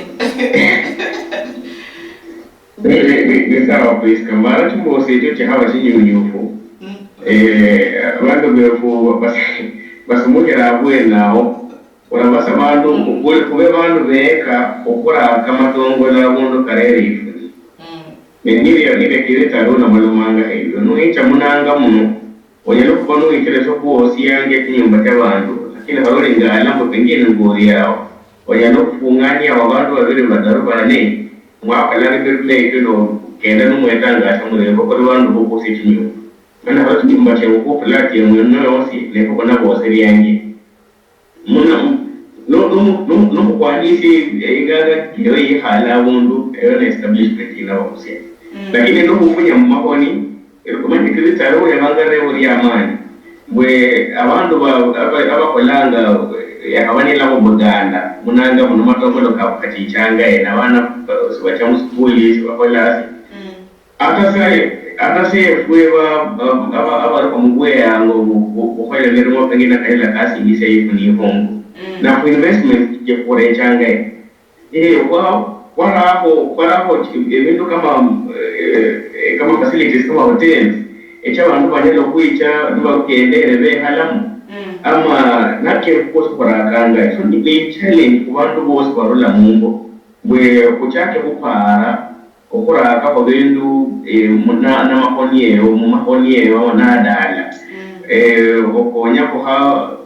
sawa please kamara tumose cyo hawa chinyunyufu abantu befu basumukira abwe nawo ora basabantu kube bantu beka okora kamatongo na bondo karere ifuni nibe kireta rona malumanga heyo no echa munanga muno oyelo kono ikeleso ko siyange kinyumba cy'abantu lakini harore ngala mbo pengine ngori yao oyelo kufungania abantu babiri badarubane mwakala bibirle ino kenda no mwetanga atamure ko bantu boko sitinyo mana hatu nyumba cy'uko plati ya mwono yosi le ko na bose yange muno no kwanisi igaga kiyo yihala bundu eyo establishment ina wose lakini no kufunya mahoni kumani kilitaro ya mangare uri amani bwe abantu abakolanga yakabani la muganda munanga muno matongolo ka kachichanga ena bana sibacha musukuli sibakola ata se fueva aba ko mugwe yango bukola lero pengina kaila kasi ngise yifuni hongo na ku investment je kore changa wala hapo evento kama facilities kama hotels echa bantu banyelo kuicha duba kuendere be halamu ama nake kukosa kurakanga so ni challenge ku bantu bose barola mungo bwe kuchake kupara okuraka ko bintu muna na mahoniyo nadala okonya ko ha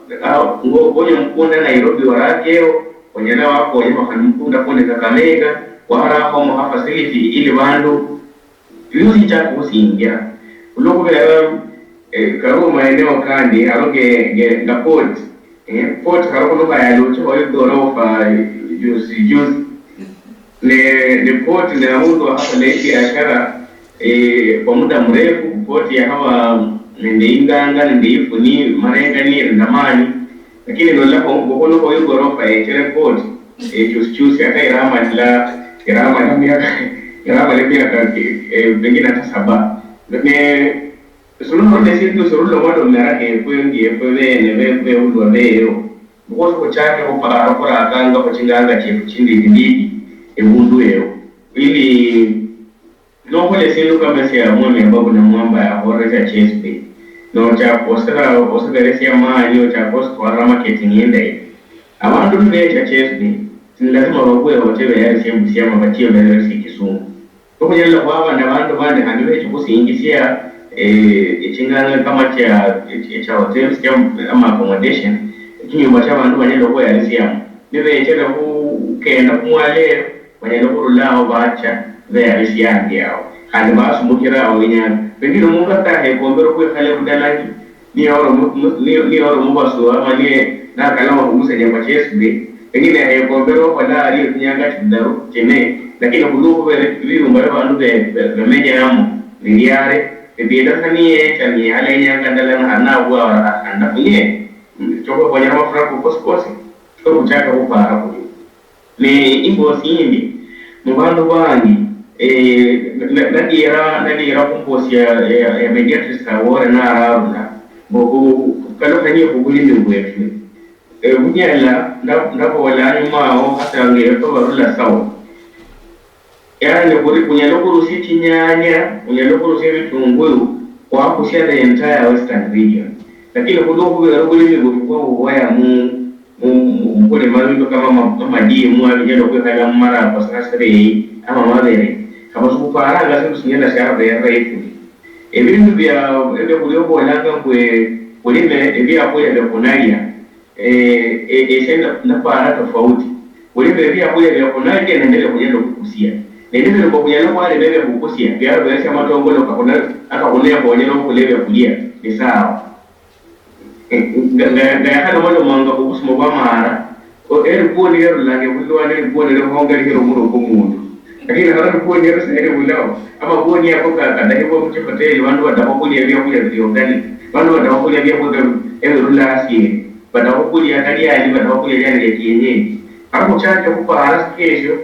ngonya mkunda Nairobi warakeo konyana wako yema mkunda kone Kakamega wahara ko mo facility ili bantu yuzi cha kusingia uloko karo maeneo kandi aroge na port karo no kaya lucho oyo gorofa juzi ne port ne amundo hapa leki ashara kwa muda mrefu port ya hawa nende inganga nende ifuni marenga ni ndamani lakini ndo la kono kwa hiyo gorofa chere port juzi aka irama le miaka pengine hata 7 ne solo ne situ solo wado mnarake kwengi be ulwa beyo ngoso ko chake ko para ko akanga ko chinganga chindi ndidi ebundu yeo ili noko le selo kama sia mwana ambapo na mwamba ya hora cha Chespe no cha osaka lesia mali cha cost kwa marketing yende abantu nde cha Chespe ni lazima wakuwe hoteli ya siya mabatio na lesi Kisumu kwa yalla kwa na bantu bande hadiwe kusiingisia chingana kama cha hotels kama accommodation kinyumba cha bantu banyelo kwa lesia bebe chela ku kenda kumwale banyelo kurulao bacha vea isiangi yao kandi basumukira awinya pengine munga tahe kombero kwe khale kudalaki ni oro mubaso amanye na kalama kumuse nyamba chesbe pengine he kombero wala ali kunyanga tindaru tene lakini kuduko vile mbara bandu be meja yamo niliare bebeda kaniye tani ala nyanga ndala hana bwa anda kunye choko kwa nyama frako koskosi ko kuchaka upara kuli ni imbo sindi mubandu bangi nadira kumposi ya mediatrix awore na aruna boku kalo kanye kuguli mbwefu bunyala ndako wala nyumao hata ngero barula sawa yani buri kunyalo kurusi nyanya kunyalo kurusi vitunguu kwa kushia the entire western region lakini kudogo kuguli mbwefu kwa ya mkule mawindo kama madimu alijalo kwa kala mara kwa sasare ama mabere kama supara ngase kusinyana shara ya raifu ebintu bya ebe kulioko walanga kulime ebya kule vya kunalia senda na para tofauti kulime ebya kule vya kunalia naendelea kujenda kukusia ndio ndio kujana kwa wale bebe kukusia bya bya matongolo kakona akakulea kwa wanyama kulevya kulia ni sawa ngaya kana wale mwanga kukusuma kwa mara o eriponi yero lange bulwa ne eriponi le honga le muro ko mundu lakini hata kwa yero sere bulao ama kwa ni hapo kada hebo mchoteli wandu watakulia vya kule viongani wandu watakulia vya kule erula asi watakulia kalia ni watakulia yani ya kienyeji hapo chache kupa kesho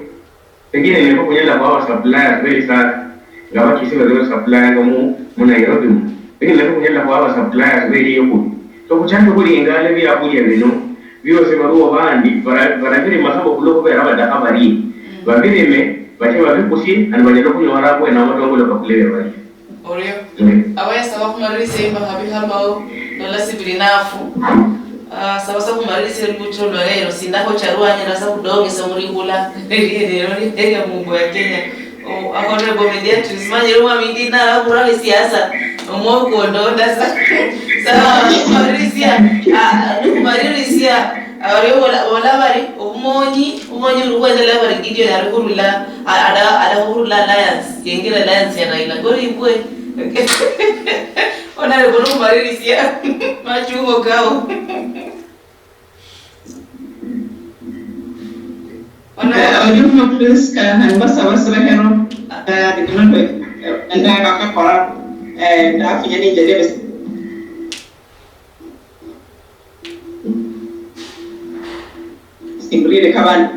pengine ni kwa nyala kwa suppliers very sana ngawa kisiwa leo supplier kama muna Nairobi pengine ni kwa nyala kwa suppliers very yuko so kuchanga kuli ingale vya kulia vino vio sema ruo bandi para vile masabo kuloko bera bada habari babiri me bache babikusi and banyalo kunyo warapo na matongo lo bakulewe bali oreo awaya sawa kumarisi imba habi hambao dola sibilinafu sawa sawa kumarisi lucho lorero sindako charuanya rasa kudoge samuringula ya mungu ya Kenya honorable mediatrix manje ruma mindina akurali siasa omoko ndonda sawa kumarisia awari wala bari umonyi urukwendele bari gidio ya rukurula ada kurula alliance yengira alliance ya Raila gori bwe ona rebo kumarisia machungo kao Oriumo please kana basa hero dikino enda kakakora afinya ni jere imbride kaban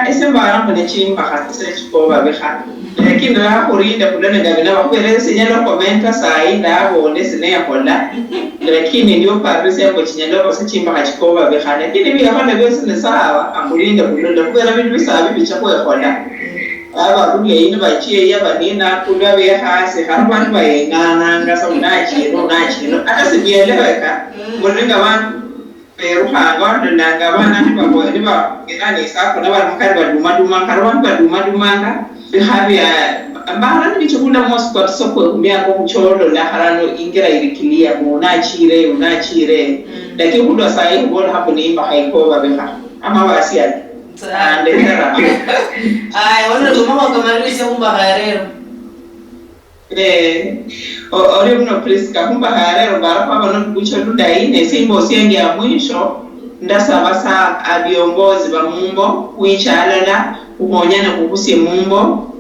ese mbara mbone chimba hasise chikoba beha lakini la kurinda kudana gabina bakwele senyalo komenta sai ndabo ndesine yakola lakini ndio patrisi yako chinyalo kwa chimba hachikoba beha lakini bila kana bese ne sawa akurinda kudana kwela bintu bisabi bichako yakola aba kuye ine bachiye yabanina kulwa beha se harban bayengana ngasa unachi no akasibieleweka ngorenga bantu pero hago nanga bana ni babo ni ba ngani sako na ba mkari baduma karwan baduma habi mbara ni chukula mosko soko kumia ko kucholo la harano ingira ilikilia unachire lakini hudo sai bora hapo ni imba haiko babeha ama wasia ndetera wana mama kama lisi kumba harero ori mno priska kumba harero bara kwa bano kucholo daine simbo sienge ya mwisho ndasaba sa abiongozi ba mumbo kuichalala kumonyana kukusie mumbo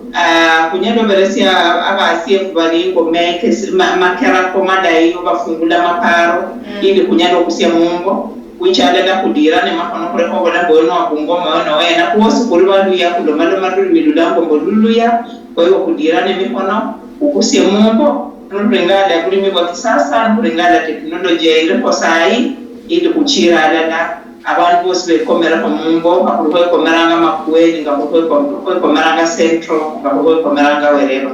kunyalo beresia abasiye kubalingo make makera komanda iyo bafungula maparo ili kunyalo kusia mumbo kuichalala kudirane makono kule ko bona bono akungoma ona wena kuosu kulibalu ya kulomalo madulu milulango mboluya kwa hiyo kudirane mikono kukusie mumbo nurengala kulimi kwa kisasa nurengala teknolojia ile kwa sai ili kuchira alala abantu bose bekomera ko mumbo akuluko komeranga makuweni ngakuluko komeranga central ngakuluko komeranga wereba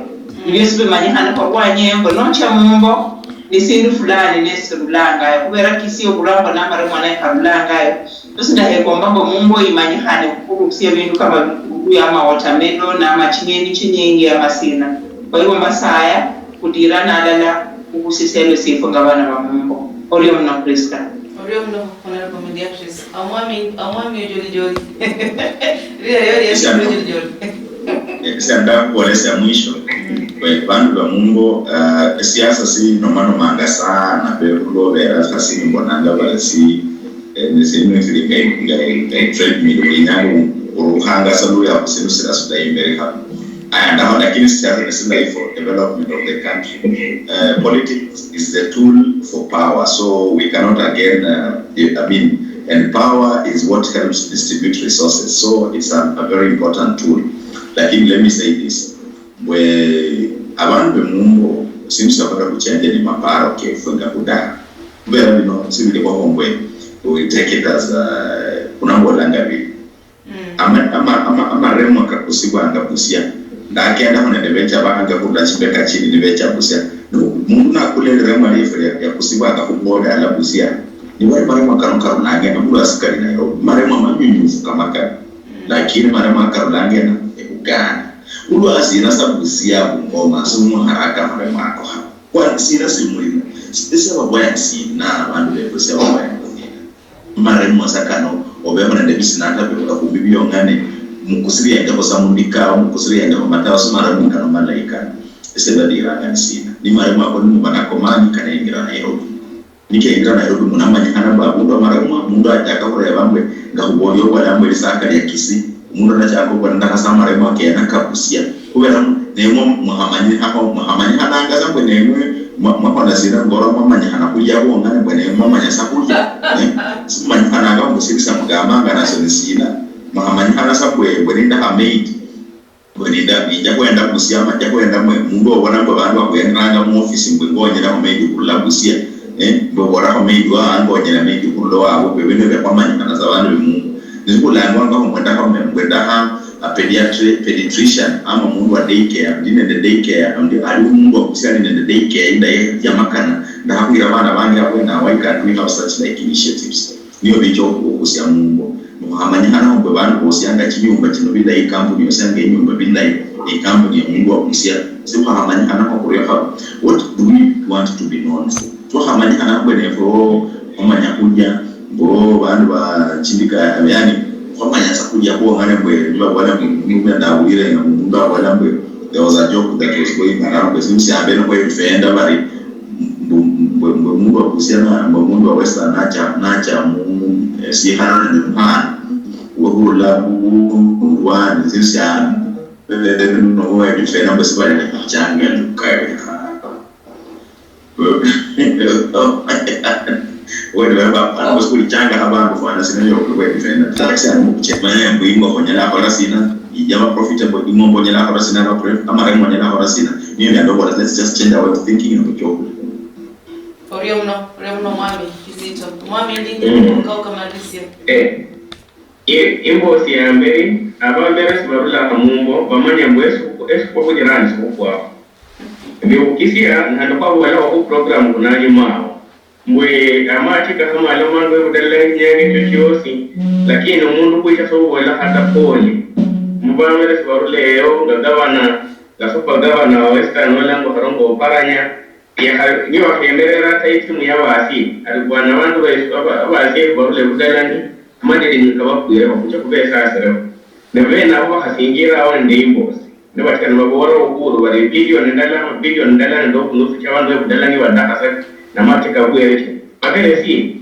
ibyo sibe manyana kwa kwanyembo nocha mumbo ni sindu fulani nesulanga kubera kisi okulamba namara mwana kabulanga tusina hekomba ngo mumbo imanyane kukurusia bintu kama kuya ama watermelon na machingeni chinyingi ya masina kwa hiyo masaya kudirana alala kukusiselo sifo ngabana ba mumbo olio mna Krista Orio mno kuna komedia actress. Amwami joli. Ria joli. Sasa kueleza mwisho kwa bandu ba Mungu siasa si nomano manga sana berulo vera sasa mbonanga balasi niseme ngai trade me inyangu uruhanga salu ya kusimusira suda imbere hapo aya lakini siasa ni for development of the country. Politics is the tool for power, so we cannot again and power is what helps distribute resources, so it's a very important tool. Lakini let me say this, where abantu bemumbo seems to have kuchange ni maparo ke funga kuda very sivile kwa hongwe we take it as kunambolanga bi ama remo kakusibwa ngabusia ndakenda hone nebecha banga kula chimbeka chini nebecha busia mundu nakulele remo alifu ya kusibwa akakuboda ala busia ni wale maremo karonka runage na mulu askari na yo maremo manyunyufu kamaka lakini maremo karonage na ekugana ulu asina sabusia bungoma sumu haraka maremo ako ha kwa sina simulimo sisa babaya sina bandu bebusia babaya maremo sakano obema na ndebisi nata bekuka kubibio ngane mukusiri yanga basamundika mukusiri yanga matawa sumara munga no malaika esebadira ngansina ni maremo ako ni banakomani kana ingira na Nairobi nikaingira na Nairobi munamanya kana babundo maremo mundu ataka kureba bamwe ngahubonyo wala mweli saka ya kisi mundu nachako kwa ndaka sama maremo akena kabusia kubera nemo muhamanyi hananga zambwe nemo mwapanda zira ngora mwamanya hanakuja kuongana bwana mwamanya sakuja simanyi hananga musibisa mugamba ngana sonisina mahamanyi hana sabwe bwenda hamid bwenda bijja kwenda kusiyama jja kwenda mundu obona ngo bantu bakwendanga mu office ngonyera hamid kula kusiya bobora hamid wa ngonyera hamid kulo wabo bebene byamanyi kana zabantu bimungu nikulangwa ngo mwenda ha a pediatrician ama mundu wa daycare ndine the daycare ndi ali mundu wa kusiyana ne the daycare inda ya makana ndahakwira bana bangi akwenda why can't we have such like initiatives niyo bicho okusiya mungu muhamanyi hana mbe bantu bosiyanga kinyumba kino bida ikampuni yosanga inyumba bida ikampuni ya mungu wa kusiya muhamanyi hana ko kuriya what do we want to be known for muhamanyi hana mbe nevo omanya kuja bo bantu ba chindika yani kwamanya sakuja kuongana mwe niba wala mwe ndawire na mundu wala mwe there was a joke that was going around because msi abeno kwa defender bari mundu wa kusiana mundu wa western nacha si hana ni mpana wahula wani zisha no wa defender basi bari na changa lukai wewe baba basi changa abantu fana sinayo kwa defender taxa mchema mwingo konyala kwa sina ijawa profitable imombo nyala kwa sina na pref ama remo nyala kwa sina ni ndio bora let's just change our way of thinking and go Orio mno mwami kizito mwami ndinge kwa kama risio imbo si ambere abambere sibarula kamumbo bamanya mbwesu kwa kujirani kwa ndio kisia ndio kwa wala wa program kunani mao mbwe amatika kama alomando budalla nyenge chochosi lakini umundu kuisha so wala hata poli mbamere sibarule yo ngagabana la super governor wa western wala ngo harongo paranya ya ni wa kemerera taitimu ya wasi alikuwa na wandu wa barule budalla ni manje ni kabakuye bakucha kubesa asero nebe nabo hasingira aho ndimbo ne batikana babora ukuru bari billion ndala ndo kunusu cha wandu budalla ni wadakasa na matika kuye bakere si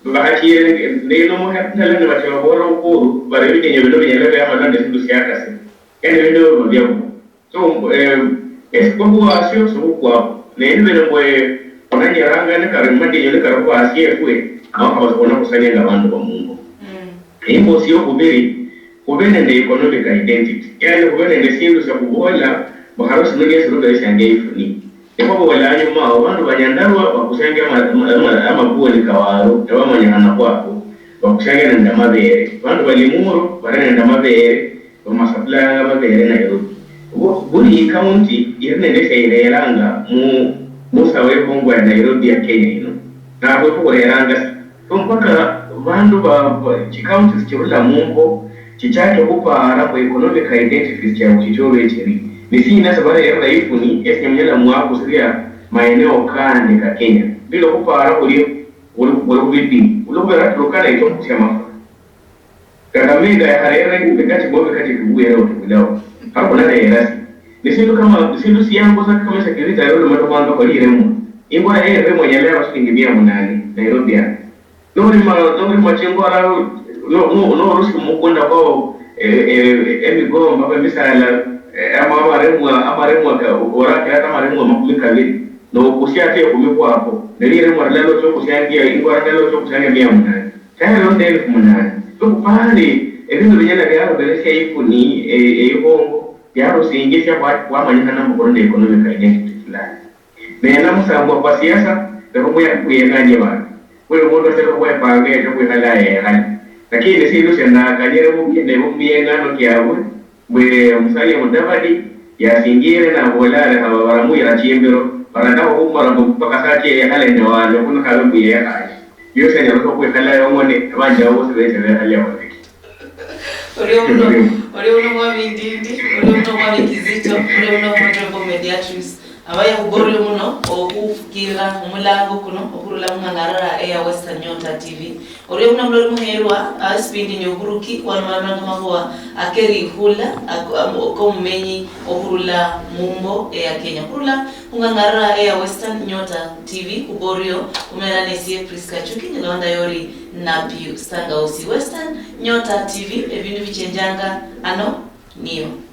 bahatiye ndino mo hatala ne batikana babora ukuru bari bikenye bido binyelebe ama ndande sindu siakase yani bido bya so kwa asio so kwa ne ndebe ngwe onanyaranga ne karimadi yele karako asie kwe aho abazona kusanya ngabantu ba Mungu imbo sio kubene the economic identity yani kubene the sindu sa kubola baharusi nige siruga ishange ifuni eko wala nyuma abantu banyandarwa bakushange ama kuwe ni kawaro ewa manyana kwako bakushange nda mabere abantu balimuru barene nda mabere bamasapla mabere na Nairobi buri county irene ndese irelanga musa webongo ya Nairobi ya Kenya ino na hapo kurelanga mpaka vandu ba chikaunti chirula Mungu chichake kupara kwa economic identity cha chichore chiri nisina sabara ya raifuni esemnyala mwako siria maeneo kande ka Kenya bilo kupara uli vipi ulobera lokana ito kusema Kakamega ya harera ngekati bobe kati kubuye leo tukilao hapo na rasi nisindu kama sindu siyango sasa kama security yao ndo matokanga kwa liremo ingora remo nyalea shilingi 800 Nairobi ya Nori machengo ala no rusi mukunda kwa emigomba kwa misala ama remwa ka orake hata maremwa makumika vile no kusiate kumikwa hapo nili remwa lalo cho kusiangia ingwa lalo cho kusiangia 800 kaya ndo 1800 to kupali ebintu binyana byaro belesha ifuni ebongo byaro singisha kwa manyana na mkondo economic identity fulani bena musangwa kwa siasa ndio ya kuyengaje bana wewe mmoja sasa kwa pange ndio kuhala hali lakini si ndio na kanyere mumie ngano kiawe mwe musali mudavadi ya singire na bolala hawa waramu ya chiembero paranda ko mara mpaka sake ya hali ndio wale kuna kalu ya hali hiyo sasa ndio kwa hala yomone banja wose wese hali ya wale Oleo mwa mindindi oleo mwa kizito oleo mwa mediatrice abaya kugorle muno okukira umulango kuno okurula mungangara ya Western Nyota TV ore una mlori muherwa asipindi nyoguruki wanamana kama kwa akeri hula ko mumenyi okurula mumbo ya Kenya kurula mungangara ya Western Nyota TV kuborio umerane sie Priska Chuki nilonda yori na Piu stanga osi Western Nyota TV ebintu bichenjanga ano niyo